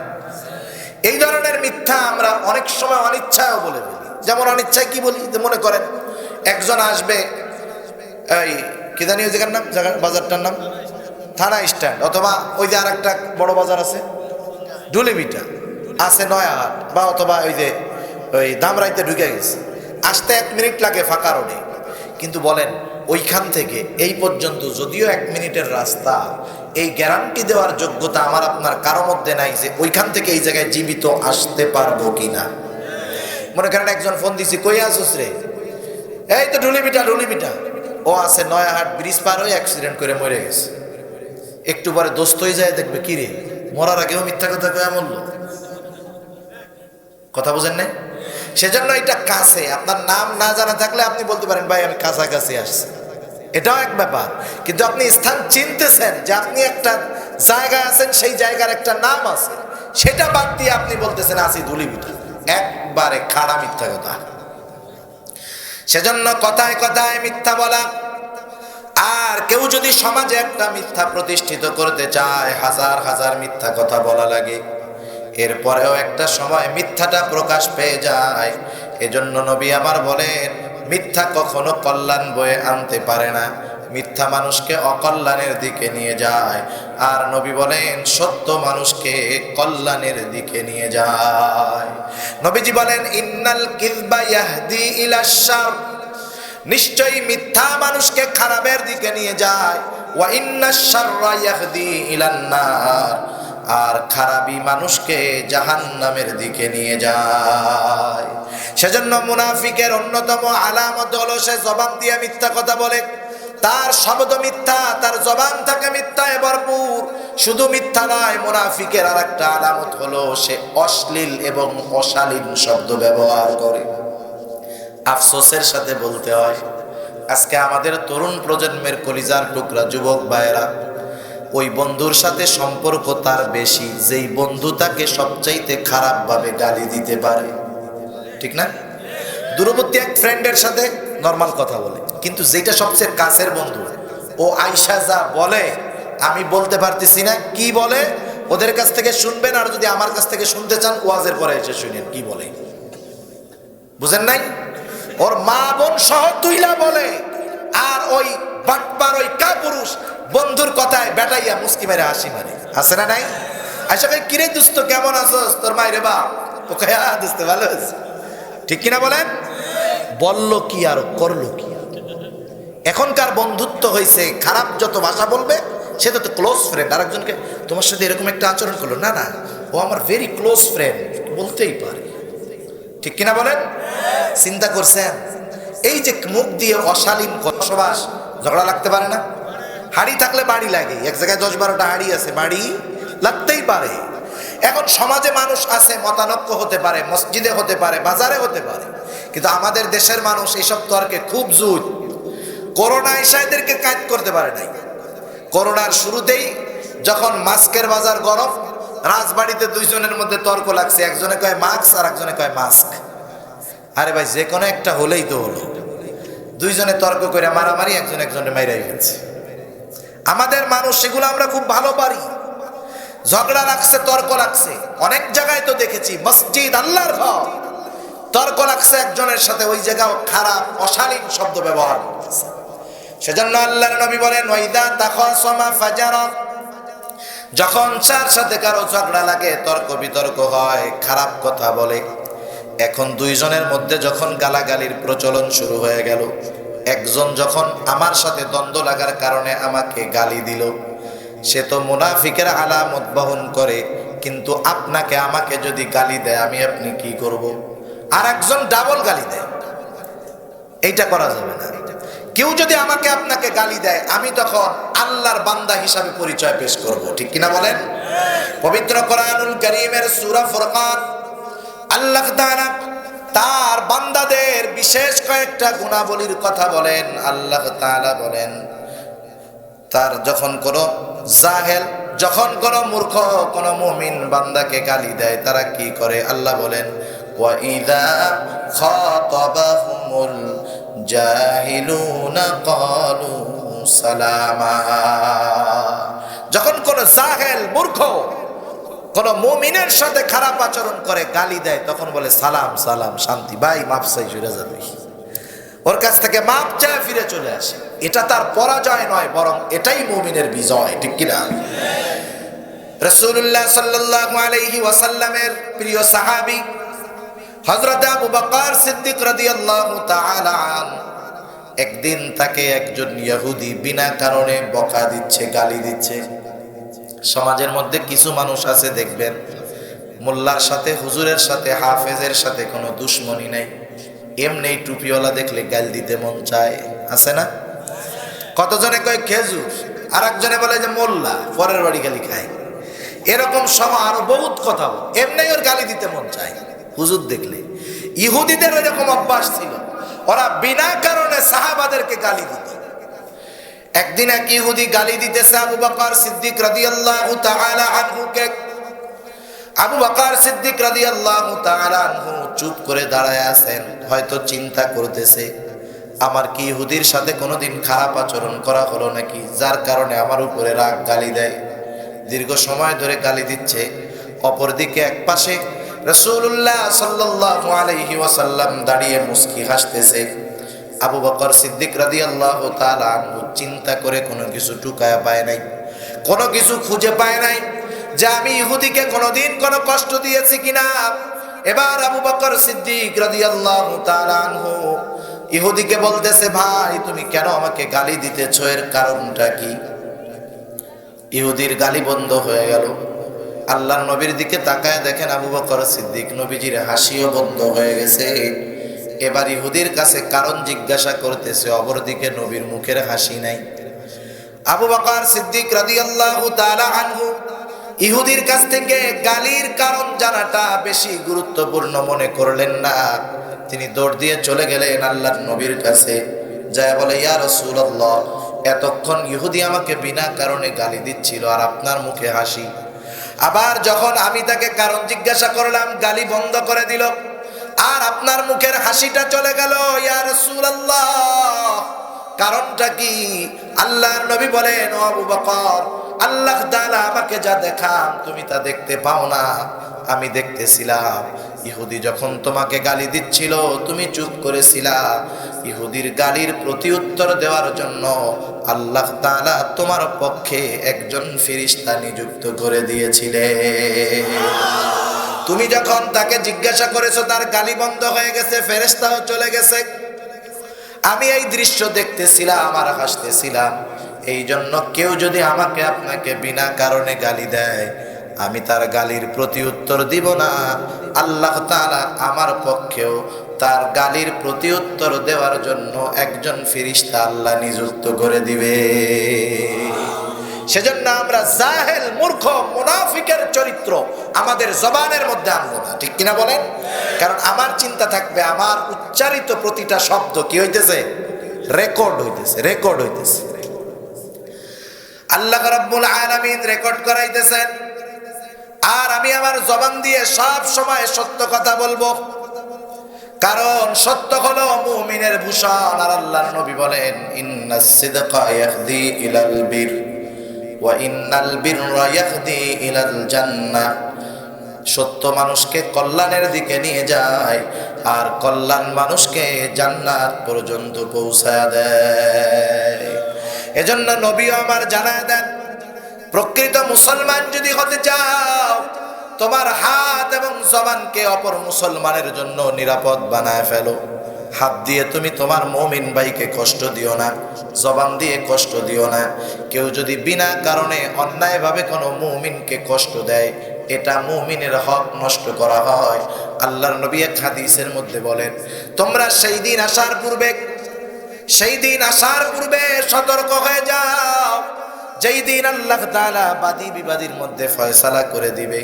এই ধরনের মিথ্যা আমরা অনেক সময় অনিচ্ছায়ও বলে ফেলি। যেমন অনিচ্ছায় কি বলি, মনে করেন একজন আসবে, এই কি জানি ওই জায়গার নাম, বাজারটার নাম থানা স্ট্যান্ড, অথবা ওই যে আর একটা বড় বাজার আছে ডুলিবিটা আছে, নয়াহাট, বা অথবা ওই যে ওই ধামরাইতে ঢুকে গেছে, আসতে 1 মিনিট লাগে ফাঁকা রোডে। কিন্তু বলেন ওইখান থেকে এই পর্যন্ত যদিও 1 মিনিটের রাস্তা, এই গ্যারান্টি দেওয়ার যোগ্যতা আমার আপনার কারো মধ্যে নাই যে ওইখান থেকে এই জায়গায় জীবিত আসতে পারবো কিনা। মনে করেন একজন ফোন দিছি, কই আসুস রে? এই তো ঢুলিবিটা, ও আছে নয়াহাট, ব্রিজ পার হয়ে অ্যাক্সিডেন্ট করে মরে গেছে। একটু পরে দোস্ত হয়ে যায়, দেখবে কি রে, মরার আগেও মিথ্যা কথা কয়ে মরলো। কথা বোঝেন না? সেজন্য এটা কাছে, আপনার নাম না জানা থাকলে আপনি বলতে পারেন ভাই আমি কাছাকাছি আসছি, এটাও এক ব্যাপার। কিন্তু আপনি স্থান চিনতেছেন যে আপনি একটা জায়গায় আছেন, সেই জায়গার একটা নাম আছে, সেটা বাদ দিয়ে আপনি বলতেছেন আছি ধুলিবিটা, একবারে খাড়া মিথ্যা কথা। সেজন্য কথায় কথায় মিথ্যা বলা। আর কেউ যদি সমাজে একটা মিথ্যা প্রতিষ্ঠিত করতে চায়, হাজার হাজার মিথ্যা কথা বলা লাগে, এরপরেও একটা সময় মিথ্যাটা প্রকাশ পেয়ে যায়। এজন্য নবী আমার বলেন, মিথ্যা কখনো কল্যাণ বয়ে আনতে পারে না, মিথ্যা মানুষকে অকল্যাণের দিকে নিয়ে যায়। আর নবী বলেন, সত্য মানুষকে কল্যাণের দিকে নিয়ে যায়। নবীজি বলেন, ইন্নাল কিযবা ইয়াহদি ইলাশ শার, নিশ্চয়ই মিথ্যা মানুষকে খারাপের দিকে নিয়ে যায়। ওয়া ইন্নাশ শাররা ইয়াহদি ইলান নার, আর খারাপি মানুষকে জাহান্নামের দিকে নিয়ে যায়। সেজন্য মুনাফিকের অন্যতম আলামত হলো সে জবান দিয়ে মিথ্যা কথা বলে, তার শব্দ মিথ্যা, তার জবান থাকে মিথ্যায় ভরপুর। শুধু মিথ্যা নয়, মুনাফিকের আরেকটা আলামত হলো সে অশ্লীল এবং অশালীন শব্দ ব্যবহার করে। আফসোসের সাথে বলতে হয়, আজকে আমাদের তরুণ প্রজন্মের কলিজার টুকরা যুবক ভাইয়েরা, ওই বন্ধুর সাথে সম্পর্ক তার বেশি যেই বন্ধু তাকে সবচাইতে খারাপভাবে গালি দিতে পারে, ঠিক না? দূরবর্তী এক ফ্রেন্ডের সাথে নর্মাল কথা বলে, কিন্তু যেটা সবচেয়ে কাছের বন্ধু, ও আয়সা যা বলে আমি বলতে পারতেছি না কি বলে, ওদের কাছ থেকে শুনবেন, আর যদি আমার কাছ থেকে শুনতে চান ওয়াজের পরে এসে শুনেন কি বলে। বুঝেন নাই? ওর মা বোন সহ তুইলা বলে, আর ওই বাটপার ওই কাপুরুষ বন্ধুর কথায় বেটাইয়া মুস্কি মেরে হাসি মারে। আছে না নাই? আশা করি কিরে দুস্ত কেমন আছোস, তোর মায়ের বাপ ও কয়া দুস্ত ভালো আছে, ঠিক কিনা বলেন? বললো কি আর করলো কি? এখনকার বন্ধুত্ব হয়েছে খারাপ যত ভাষা বলবে সে তো ক্লোজ ফ্রেন্ড। আরেকজনকে তোমার সাথে এরকম একটা আচরণ করলো, না না ও আমার ভেরি ক্লোজ ফ্রেন্ড, বলতেই পারে, ঠিক কিনা বলেন? চিন্তা করছেন এই যে মুখ দিয়ে অশালীন বসবাস, ঝগড়া লাগতে পারে না? হাড়ি থাকলে বাড়ি লাগে, এক জায়গায় 10-12টা হাড়ি আছে, বাড়ি লাগতেই পারে। এখন সমাজে মানুষ আছে, মতানৈক্য হতে পারে, মসজিদে হতে পারে, বাজারে হতে পারে, কিন্তু আমাদের দেশের মানুষ এইসব তর্কে খুব জুত। করোনা এদেরকে কাজ করতে পারে নাই। করোনার শুরুতেই যখন মাস্কের বাজার গরম, রাজবাড়িতে দুইজনের মধ্যে তর্ক লাগছে, একজনে কয় মাস্ক আর একজনে কয় মাস্ক। আরে ভাই যে কোনো একটা হলেই তো হলো, দুইজনে তর্ক করে মারামারি, একজন একজনে মাইরাই ফেলছে। আমাদের মানুষ সেগুলো আমরা খুব ভালো পারি। ঝগড়া লাগছে, তর্ক লাগছে, অনেক জায়গায় তো দেখেছি মসজিদ আল্লাহর ঘর, তর্ক লাগছে একজনের সাথে, ওই জায়গাও খারাপ অশালীন শব্দ ব্যবহার করতেছে। সেজন্য আল্লাহর নবী বলেন ওয়াইদা তাখাসামা ফাজারা, যখন যার সাথে কারো ঝগড়া লাগে, তর্ক বিতর্ক হয়, খারাপ কথা বলে, এখন দুইজনের মধ্যে যখন গালাগালির প্রচলন শুরু হয়ে গেল, একজন যখন আমার সাথে দ্বন্দ্ব লাগার কারণে আমাকে গালি দিল, সে তো মুনাফিকের আলামত বহন করে, কিন্তু আপনাকে আমাকে যদি গালি দেয় আমি আপনি কি করব? আর একজন ডাবল গালি দেয়, এইটা করা যাবে না। কেউ যদি আমাকে আপনাকে গালি দেয়, আমি তখন আল্লাহর বান্দা হিসাবে পরিচয় পেশ করব, ঠিক কিনা বলেন? পবিত্র কোরআনুল কারীমের সূরা ফুরকান আল্লাহ তাআলা তার বান্দাদের বিশেষ কয়েকটা গুণাবলীর কথা বলেন। আল্লাহ তাআলা বলেন, তার যখন কোনো জাহেল, যখন কোনো মূর্খ কোনো মুমিন বান্দাকে গালি দেয়, তারা কি করে? আল্লাহ বলেন ওয়া ইযা খাতাবাহুমুল জাহিলুনা ক্বালু সালামা, যখন কোন জাহেল মূর্খ কোন মুমিনের সাথে খারাপ আচরণ করে, গালি দেয়, তখন বলে সালাম সালাম, শান্তি, ভাই মাপ চাই, ফিরে যাবে, ওর কাছ থেকে মাপ চায় ফিরে চলে আসে। এটা তার পরাজয় নয়, বরং এটাই মুমিনের বিজয়, ঠিক কিনা? রাসূলুল্লাহ সাল্লাল্লাহু আলাইহি ওয়াসাল্লামের প্রিয় সাহাবী হযরত আবু বকর সিদ্দিক রাদিয়াল্লাহু তাআলা আনহু, একদিন তাকে একজন ইহুদি বিনা কারণে বকা দিচ্ছে, গালি দিচ্ছে। সমাজের মধ্যে কিছু মানুষ আছে দেখবেন, মোল্লার সাথে, হুজুরের সাথে, হাফেজের সাথে কোনো দুশ্মনী নাই, এমনি টুপিওয়ালা দেখলে গাল দিতে মন চায়, আছে না? কতজনে কয় খেজুর, আর একজনে বলে যে মোল্লা, পরের বাড়ি গালি খায়। এরকম সময় আরো বহুত কথা বলে, এমনি ওর গালি দিতে মন চায় হুজুর দেখলে। ইহুদিদের এরকম অভ্যাস ছিল, ওরা বিনা কারণে সাহাবাদেরকে গালি দিত। একদিন এক ইহুদি গালি দিতেছে আবু বকর সিদ্দিক রাদিয়াল্লাহু তাআলা আনহুকে। আবু বকর সিদ্দিক রাদিয়াল্লাহু তাআলা আনহু চুপ করে দাঁড়ায় আছেন, হয়তো চিন্তা করতেছে আমার কি ইহুদির সাথে কোনোদিন খারাপ আচরণ করা হলো নাকি, যার কারণে আমার উপরে রাগ, গালি দেয়। দীর্ঘ সময় ধরে গালি দিচ্ছে। অপরদিকে এক পাশে রাসূলুল্লাহ সাল্লাল্লাহু আলাইহি ওয়াসাল্লাম দাঁড়িয়ে মুস্কি হাসতেছে। আবু বকর সিদ্দিক রাদিয়াল্লাহু তাআলা আনহু চিন্তা করে কোনো কিছু টুকায়া পায় নাই, কোনো কিছু খুঁজে পায় নাই যে আমি ইহুদিকে কোনোদিন কোনো কষ্ট দিয়েছি কিনা। এবার আবু বকর সিদ্দিক রাদিয়াল্লাহু তাআলা আনহু ইহুদিকে বলতেছে, ভাই তুমি কেন আমাকে গালি দিতেছো, এর কারণটা কি? ইহুদির গালি বন্ধ হয়ে গেল। আল্লাহর নবীর দিকে তাকায় দেখেন আবু বকর সিদ্দিক, নবীজির হাসিও বন্ধ হয়ে গেছে। এবার ইহুদির কাছে কারণ জিজ্ঞাসা করতেছে, অপরদিকে নবীর মুখের হাসি নাই। আবু বকর সিদ্দিক রাদিয়াল্লাহু তাআলা আনহু ইহুদির কাছ থেকে গালির কারণ জানাটা বেশি গুরুত্বপূর্ণ মনে করলেন না। তিনি দৌড় দিয়ে চলে গেলেন আল্লাহর নবীর কাছে, যায় বলে, ইয়া রাসূলুল্লাহ, এতক্ষণ ইহুদি আমাকে বিনা কারণে গালি দিচ্ছিল, আর আপনার মুখে হাসি। আবার যখন আমি তাকে কারণ জিজ্ঞাসা করলাম, গালি বন্ধ করে দিল, আর আপনার মুখের হাসিটা চলে গেল। ইয়া রাসূলুল্লাহ, কারণটা কি? আল্লাহর নবী বলেন, ও আবু বকর, আল্লাহ তাআলা আমাকে যা দেখান তুমি তা দেখতে পাও না, আমি দেখতেছিলাম। ইহুদি যখন তোমাকে গালি দিচ্ছিল তুমি চুপ করেছিলা। ইহুদির গালির প্রতি উত্তর দেওয়ার জন্য আল্লাহ তাআলা তোমার পক্ষে একজন ফেরেশতা নিযুক্ত করে দিয়েছিলেন। তুমি যখন তাকে জিজ্ঞাসা করেছো তার গালি বন্ধ হয়ে গেছে, ফেরেশতাও চলে গেছে। আমি এই দৃশ্য দেখতেছিলাম আর হাসতেছিলাম। এই জন্য কেউ যদি আমাকে আপনাকে বিনা কারণে গালি দেয়, আমি তার গালির প্রতি উত্তর দিব না। আল্লাহ তাআলা আমার পক্ষেও তার গালির প্রতি উত্তর দেওয়ার জন্য একজন ফেরেশতা আল্লাহ নিযুক্ত করে দিবে। সেজন্য আমরা জাহেল, মূর্খ, মুনাফিকের চরিত্র আমাদের জবানের মধ্যে আনবো না, ঠিক কিনা বলেন? কারণ আমার চিন্তা থাকবে আমার উচ্চারিত প্রতিটা শব্দ কি হইতেছে? রেকর্ড হইতেছে, রেকর্ড হইতেছে। আল্লাহ রাব্বুল আলামিন রেকর্ড করাইতেছেন। আর আমি আমার জবান দিয়ে সব সময় সত্য কথা বলবো, কারণ সত্য হলো মুমিনের ভূষণ। আর আল্লাহর নবী বলেন, ইন্নাস সিদকা ইয়াহদি ইলাল বির ওয়া ইন্নাল বিররা ইয়াহদি ইলাল জান্নাহ। সত্য মানুষকে কল্যাণের দিকে নিয়ে যায়, আর কল্যাণ মানুষকে জান্নাত পর্যন্ত পৌঁছায় দেয়। এজন্য নবী আমার জানায় দেন, প্রকৃত মুসলমান যদি হতে চাও, তোমার হাত এবং জবানকে অপর মুসলমানের জন্য নিরাপদ বানায় ফেলো। হাত দিয়ে তুমি তোমার মুমিন ভাইকে কষ্ট দিও না, জবান দিয়ে কষ্ট দিও না। কেউ যদি বিনা কারণে অন্যায়ভাবে কোনো মুমিনকে কষ্ট দেয়, এটা মুমিনের হক নষ্ট করা হয়। আল্লাহর নবী এক হাদিসের মধ্যে বলেন, তোমরা সেই দিন আসার পূর্বে সতর্ক হয়ে যাও, যেই দিন আল্লাহ তাআলা বাদী বিবাদীর মধ্যে ফয়সালা করে দিবে।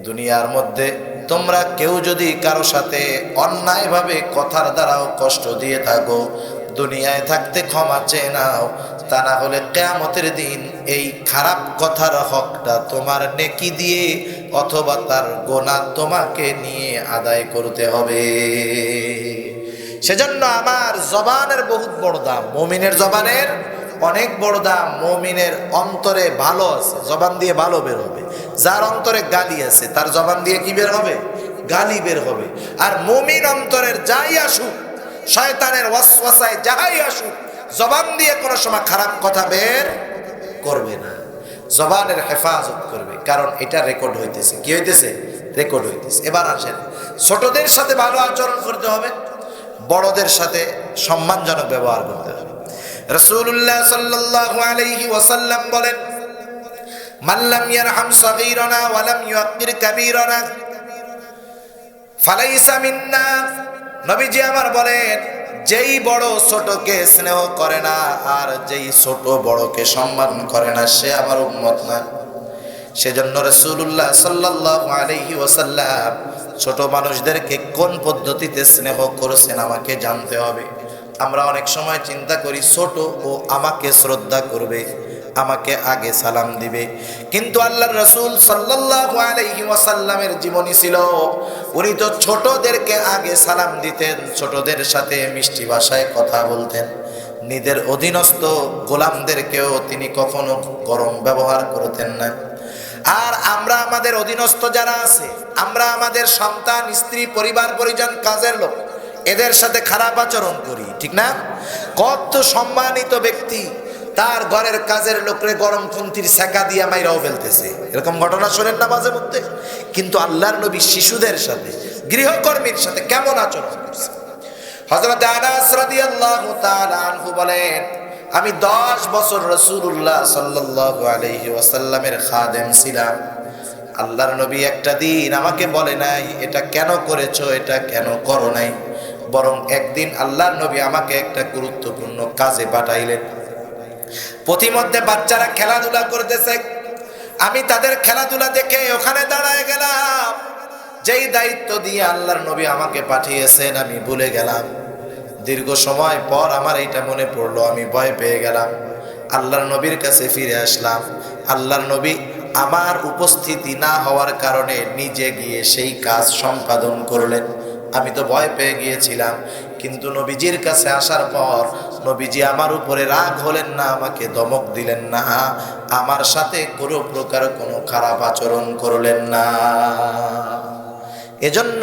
দুনিয়ার মধ্যে তোমরা কেউ যদি কারো সাথে অন্যায়ভাবে কথার দ্বারাও কষ্ট দিয়ে থাকো, দুনিয়ায় থাকতে ক্ষমা চেয়ে নাও, তা না হলে কিয়ামতের দিন এই খারাপ কথার হকটা তোমার নেকি দিয়ে অথবা তার গোনা তোমাকে নিয়ে আদায় করতে হবে। সেজন্য আমার জবানের বহুত বড় দাম, মুমিনের জবানের অনেক বড় দাম। মুমিনের অন্তরে ভালো আছে, জবান দিয়ে ভালো বের হবে। যার অন্তরে গালি আছে তার জবান দিয়ে কি বের হবে? গালি বের হবে। আর মুমিন অন্তরের যাই আসুক, শয়তানের ওয়াসওয়াসায় যাই আসুক, জবান দিয়ে কোনো সময় খারাপ কথা বের করবে না, জবানের হেফাজত করবে। কারণ এটা রেকর্ড হইতেছে। কি হইতেছে? রেকর্ড হইতেছে। এবার আসেন, ছোটদের সাথে ভালো আচরণ করতে হবে, বড়দের সাথে সম্মানজনক ব্যবহার করতে হবে। রাসূলুল্লাহ সাল্লাল্লাহু আলাইহি ওয়াসাল্লাম বলেন, মান লাম ইয়ারহাম সাগীরানা ওয়া লাম ইউক্কির কাবীরানা ফালাইসা মিন্না। নবীজি আমার বলেন, যেই বড় ছোটকে স্নেহ করে না আর যেই ছোট বড়কে সম্মান করে না, সে আমার উম্মত না। সেজন্য রাসূলুল্লাহ সাল্লাল্লাহু আলাইহি ওয়াসাল্লাম ছোট মানুষদেরকে কোন পদ্ধতিতে স্নেহ করেছেন আমাকে জানতে হবে। আমরা অনেক সময় চিন্তা করি ছোট ও আমাকে শ্রদ্ধা করবে, আমাকে আগে সালাম দিবে, কিন্তু আল্লাহর রাসূল সাল্লাল্লাহু আলাইহি ওয়াসাল্লামের জীবনী ছিল, উনি তো ছোটদেরকে আগে সালাম দিতেন, ছোটদের সাথে মিষ্টি ভাষায় কথা বলতেন। নিজের অধীনস্থ গোলামদেরকেও তিনি কখনো গরম ব্যবহার করতেন না। আর আমরা আমাদের অধীনস্থ যারা আছে, আমরা আমাদের সন্তান, স্ত্রী, পরিবার পরিজন, কাজের লোক, এদের সাথে খারাপ আচরণ করি, ঠিক না? কত সম্মানিত ব্যক্তি তার ঘরের কাজের লোকরে গরম খুন্তির সেকা দিয়ে মাইরাও ফেলতেছে, এরকম ঘটনা শোনেন না মাঝে মধ্যে? কিন্তু আল্লাহর নবী শিশুদের সাথে, গৃহকর্মীর সাথে কেমন আচরণ করছে? হযরত আনাস রাদিয়াল্লাহু তাআলা আনহু বলেন, আমি 10 বছর রাসূলুল্লাহ সাল্লাল্লাহু আলাইহি ওয়াসাল্লামের খাদেম ছিলাম। আল্লাহর নবী একটা দিন আমাকে বলে নাই এটা কেন করেছো, এটা কেন করো নাই, বরং একদিন আল্লাহর নবী আমাকে একটা গুরুত্বপূর্ণ কাজে পাঠাইলেন। প্রতিমধ্যে বাচ্চারা খেলাধুলা করতেছে, আমি তাদের খেলাধুলা দেখে ওখানে দাঁড়ায় গেলাম। যেই দায়িত্ব দিয়ে আল্লাহর নবী আমাকে পাঠিয়েছেন আমি ভুলে গেলাম। দীর্ঘ সময় পর আমার এইটা মনে পড়লো, আমি ভয় পেয়ে গেলাম। আল্লাহর নবীর কাছে ফিরে আসলাম। আল্লাহর নবী আমার উপস্থিতি না হওয়ার কারণে নিজে গিয়ে সেই কাজ সম্পাদন করলেন। আমি তো ভয় পেয়ে গিয়েছিলাম, কিন্তু নবীজির কাছে আসার পর নবীজি আমার উপরে রাগ হলেন না, আমাকে ধমক দিলেন না, আমার সাথে কোনো প্রকার কোনো খারাপ আচরণ করলেন না। এজন্য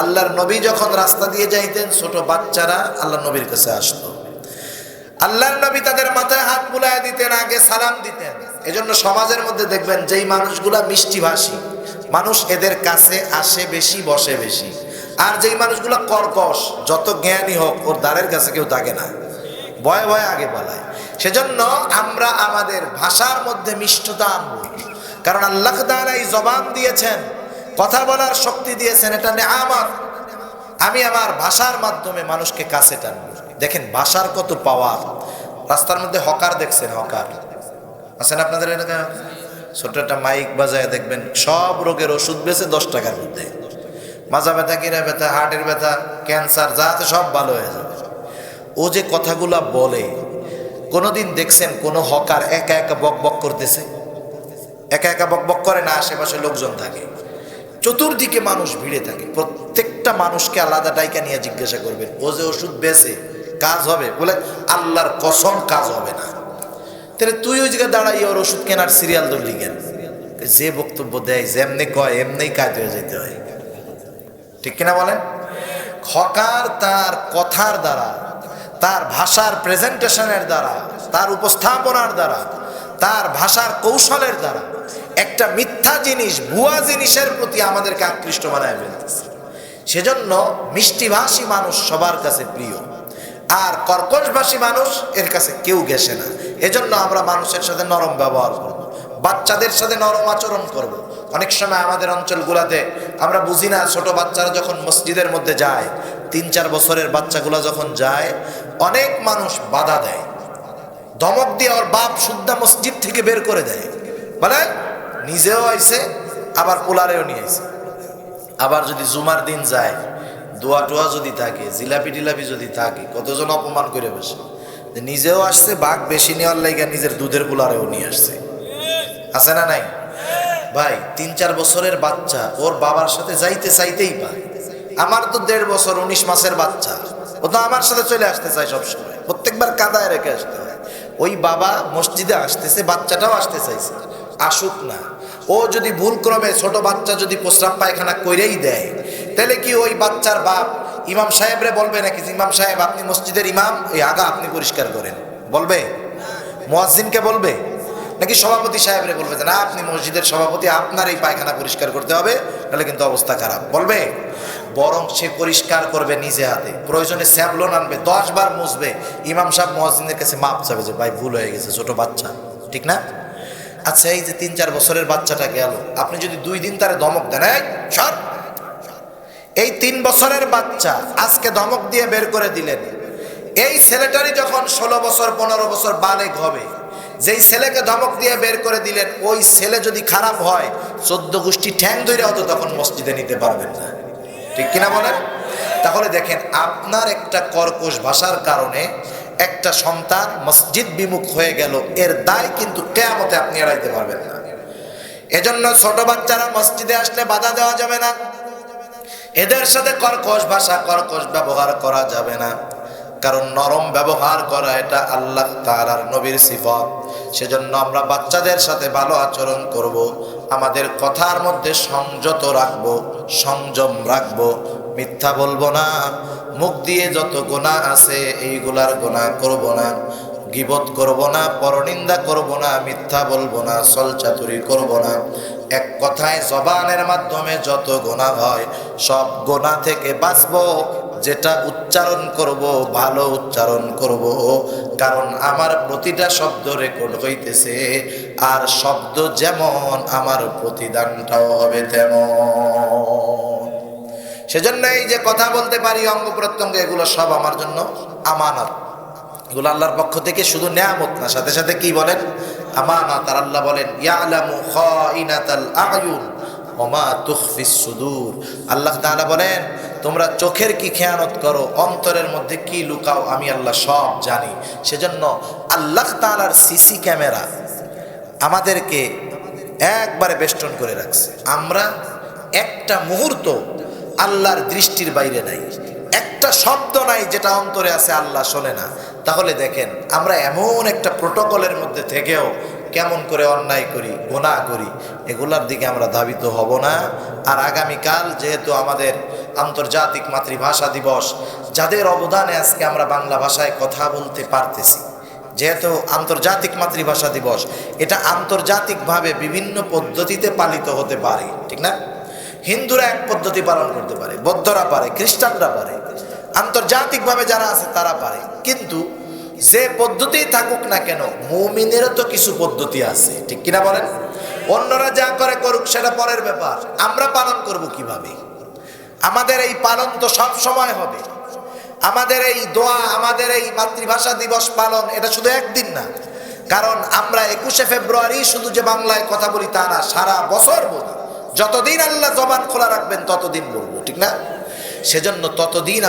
আল্লাহর নবী যখন রাস্তা দিয়ে যাইতেন, ছোট বাচ্চারা আল্লাহর নবীর কাছে আসতো, আল্লাহর নবী তাদের মাথায় হাত বুলায় দিতেন, আগে সালাম দিতেন। এজন্য সমাজের মধ্যে দেখবেন যেই মানুষগুলা মিষ্টিভাষী মানুষ, এদের কাছে আসে বেশি, বসে বেশি। আর যেই মানুষগুলা কর্কশ, যত জ্ঞানী হোক ওর দ্বারের কাছে কেউ থাকে না, ভয়ে ভয়ে আগে বলায়। সেজন্য আমরা আমাদের ভাষার মধ্যে মিষ্টতা আনবো, কারণ আল্লাহ তাআলা এই জবান দিয়েছেন, কথা বলার শক্তি দিয়েছেন, এটা নেয়ামত। আমি আমার ভাষার মাধ্যমে মানুষকে কাছে টানবো। দেখেন ভাষার কত পাওয়ার। রাস্তার মধ্যে হকার দেখছেন, হকার আছেন আপনাদের এলাকায়? ছোট্ট একটা মাইক বাজায় দেখবেন, সব রোগের ওষুধ বেছে 10 টাকার মধ্যে। মাজা ব্যথা, কিরা ব্যথা, হার্টের ব্যথা, ক্যান্সার, যাতে সব ভালো হয়ে যাবে। ও যে কথাগুলা বলে, কোনোদিন দেখছেন কোনো হকার একা একা বক বক করতেছে? একা একা বক বক করে না, আশেপাশে লোকজন থাকে, চতুর্দিকে মানুষ ভিড়ে থাকে। প্রত্যেকটা মানুষকে আলাদা ডাইকা নিয়ে জিজ্ঞাসা করবেন, ও যে ওষুধ বেছে কাজ হবে? বলে আল্লাহর কসম কাজ হবে না। তাহলে তুই ওই জায়গায় দাঁড়াই ওর ওষুধ কেনার সিরিয়াল ধরলি কেন? যে বক্তব্য দেয়, যেমনি কয় এমনি কাজ হয়ে যেতে হয়, ঠিক কিনা বলেন? হকার তার কথার দ্বারা, তার ভাষার প্রেজেন্টেশনের দ্বারা, তার উপস্থাপনার দ্বারা, তার ভাষার কৌশলের দ্বারা একটা মিথ্যা জিনিস, ভুয়া জিনিসের প্রতি আমাদেরকে আকৃষ্ট বানায় ফেলতেছে। সেজন্য মিষ্টিভাষী মানুষ সবার কাছে প্রিয়, আর কর্কশভাষী মানুষ এর কাছে কেউ গেছে না। এজন্য আমরা মানুষের সাথে নরম ব্যবহার করব, বাচ্চাদের সাথে নরম আচরণ করব। অনেক সময় আমাদের অঞ্চলগুলোতে আমরা বুঝি না, ছোট বাচ্চারা যখন মসজিদের মধ্যে যায়, 3-4 বছরের বাচ্চাগুলা যখন যায়, অনেক মানুষ বাধা দেয়, ধমক দিয়ে ওর বাপ সুদ্ধা মসজিদ থেকে বের করে দেয়, বলে নিজেও আইছে আবার পোলারেও নিয়ে আইছে। আবার যদি জুমার দিন যায়, দোয়া টোয়া যদি থাকে, জিলাপি টিলাপি যদি থাকে, কতজন অপমান করে বসে, নিজেও আসছে, বাঘ বেশি নেওয়ার লাইগা নিজের দুধের পোলারেও নিয়ে আসছে। আছে না নাই ভাই? 3-4 বছরের বাচ্চা ওর বাবার সাথে যাইতে চাইতেই পায়। আমার তো 1.5 বছর 19 মাসের বাচ্চা, ও তো আমার সাথে চলে আসতে চায় সবসময়, প্রত্যেকবার কাদায় রেখে আসতে হয়। ওই বাবা মসজিদে আসতেছে, বাচ্চাটাও আসতে চাইছে, আসুক না। ও যদি ভুল ক্রমে, ছোট বাচ্চা যদি প্রস্রাব পায়খানা কইরেই দেয়, তাহলে কি ওই বাচ্চার বাপ ইমাম সাহেবরে বলবে নাকি, ইমাম সাহেব আপনি মসজিদের ইমাম, এই আগা আপনি পরিষ্কার করেন? বলবে? মুয়াজ্জিনকে বলবে? নাকি সভাপতি সাহেবরে বলবে যে না আপনি মসজিদের সভাপতি, আপনার এই পায়খানা পরিষ্কার করতে হবে, নাহলে কিন্তু অবস্থা খারাপ? বলবে? বরং সে পরিষ্কার করবে নিজে হাতে, প্রয়োজনে স্যাবলন আনবে, 10 বার মুছবে, ইমাম সাহেব মুয়াজ্জিনের কাছে মাপ চাবে যে ভাই ভুল হয়ে গেছে, ছোট বাচ্চা, ঠিক না? আচ্ছা, এই যে 3-4 বছরের বাচ্চাটা গেল, আপনি যদি 2 দিন তারে ধমক দেন, এই সর, এই 3 বছরের বাচ্চা আজকে ধমক দিয়ে বের করে দিলেন, এই ছেলেটারই যখন 16 বছর 15 বছর বালেগ হবে, যেই ছেলেকে ধমক দিয়ে বের করে দিলেন, ওই ছেলে যদি খারাপ হয়, 14 গোষ্ঠী ঠ্যাং ধরে অত তখন মসজিদে নিতে পারবেন না, ঠিক কিনা বলেন? তাহলে দেখেন, আপনার একটা কর্কশ ভাষার কারণে একটা সন্তান মসজিদ বিমুখ হয়ে গেল, এর দায় কিন্তু কিয়ামতে আপনি এড়াইতে পারবেন না। এজন্য ছোট বাচ্চারা মসজিদে আসলে বাধা দেওয়া যাবে না, এদের সাথে কর্কশ ভাষা, কর্কশ ব্যবহার করা যাবে না, কারণ নরম ব্যবহার করা এটা আল্লাহ তাআলার নবীর সিফত। সেজন্য আমরা বাচ্চাদের সাথে ভালো আচরণ করব, আমাদের কথার মধ্যে সংযত রাখব, সংযম রাখব, মিথ্যা বলবো না, মুখ দিয়ে যত গুনাহ আছে এইগুলার গুনাহ করব না, গীবত করব না, পরনিন্দা করব না, মিথ্যা বলবো না, ছলচাতুরি করব না। এক কথায় জবানের মাধ্যমে যত গুনাহ হয় সব গুনাহ থেকে বাঁচবো, যেটা উচ্চারণ করব ভালো উচ্চারণ করব, কারণ আমার প্রতিটা শব্দ রেকর্ড হইতেছে, আর শব্দ যেমন আমার প্রতিদানটাও হবে তেমন। সেজন্য এই যে কথা বলতে পারি, অঙ্গ প্রত্যঙ্গ, এগুলো সব আমার জন্য আমানত, এগুলো আল্লাহর পক্ষ থেকে শুধু নেয়ামত না, সাথে সাথে কি বলেন? আমানত। আর আল্লাহ বলেন ইয়ালামু খাইনাতাল আয়ুন ওয়া মা তুখফিস সুদূর। আল্লাহ তাআলা বলেন তোমরা চোখের কি খেয়ানত করো, অন্তরের মধ্যে কি লুকাও, আমি আল্লাহ সব জানি। সেজন্য আল্লাহ তাআলার সিসি ক্যামেরা আমাদেরকে একবারে বেষ্টন করে রাখছে। আমরা একটা মুহূর্ত আল্লাহর দৃষ্টির বাইরে নাই, একটা শব্দ নাই যেটা অন্তরে আছে আল্লাহ শোনে না। তাহলে দেখেন, আমরা এমন একটা প্রোটোকলের মধ্যে থেকেও কেমন করে অন্যায় করি, গুনাহ করি, এগুলার দিকে আমরা ধাবিত হব না। আর আগামীকাল যেহেতু আমাদের আন্তর্জাতিক মাতৃভাষা দিবস, যাদের অবদানে আজকে আমরা বাংলা ভাষায় কথা বলতে পারতেছি, যেহেতু আন্তর্জাতিক মাতৃভাষা দিবস, এটা আন্তর্জাতিকভাবে বিভিন্ন পদ্ধতিতে পালিত হতে পারে, ঠিক না? হিন্দুরা এক পদ্ধতি পালন করতে পারে, বৌদ্ধরা পারে, খ্রিস্টানরা পারে, আন্তর্জাতিকভাবে যারা আছে তারা পারে। কিন্তু যে পদ্ধতি থাকুক না কেন, মুমিনেরও তো কিছু পদ্ধতি আছে, ঠিক কিনা বলেন? অন্যরা যা করে করুক, সেটা পরের ব্যাপার। আমরা পালন করব কিভাবে? আমাদের এই পালন তো সব সময় হবে। আমাদের এই দোয়া, আমাদের এই মাতৃভাষা দিবস পালন, এটা শুধু একদিন না। কারণ আমরা 21শে ফেব্রুয়ারি শুধু যে বাংলায় কথা বলি তা না, সারা বছর বলি। যতদিন আল্লাহ জবান খোলা রাখবেন ততদিন বলবো, ঠিক না? সেজন্য ততদিন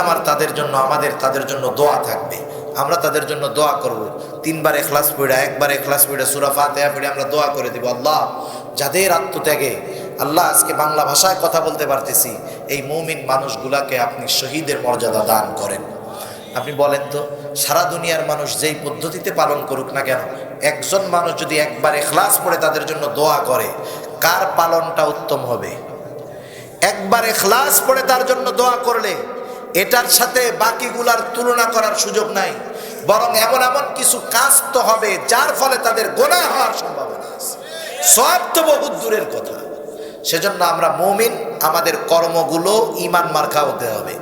আমাদের তাদের জন্য দোয়া থাকবে। আমরা তাদের জন্য দোয়া করব। 3 বার ইখলাস পড়া, 1 বার ইখলাস পড়া, সূরা ফাতিহা পড়ে আমরা দোয়া করে দিব, আল্লাহ যাদের আত্মত্যাগে আল্লাহ আজকে বাংলা ভাষায় কথা বলতে পারতেছি, এই মুমিন মানুষগুলাকে আপনি শহীদের মর্যাদা দান করেন। আপনি বলেন তো, সারা দুনিয়ার মানুষ যেই পদ্ধতিতে পালন করুক না কেন, একজন মানুষ যদি একবার ইখলাস পড়ে তাদের জন্য দোয়া করে, কার পালনটা উত্তম হবে? একবার ইখলাস পড়ে তার জন্য দোয়া করলে এটার সাথে বাকিগুলার তুলনা করার সুযোগ নাই। বরং এমন এমন কিছু কাজ তো হবে যার ফলে তাদের গুনাহ হওয়ার সম্ভাবনা আছে, সওয়াব তো বহুত দূরের কথা। সেজন্য আমরা মুমিন, আমাদের কর্মগুলো ঈমান মার্কা হতে হবে।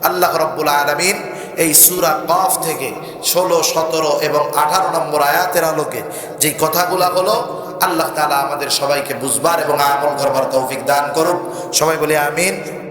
আল্লাহ রাব্বুল আলামিন এই সূরা কফ থেকে 16, 17 এবং 18 নম্বর আয়াতের আলোকে যেই কথাগুলো হলো, আল্লাহ তাআলা আমাদের সবাইকে বুঝবার এবং আমল করবার তৌফিক দান করুক। সবাই বলি আমিন।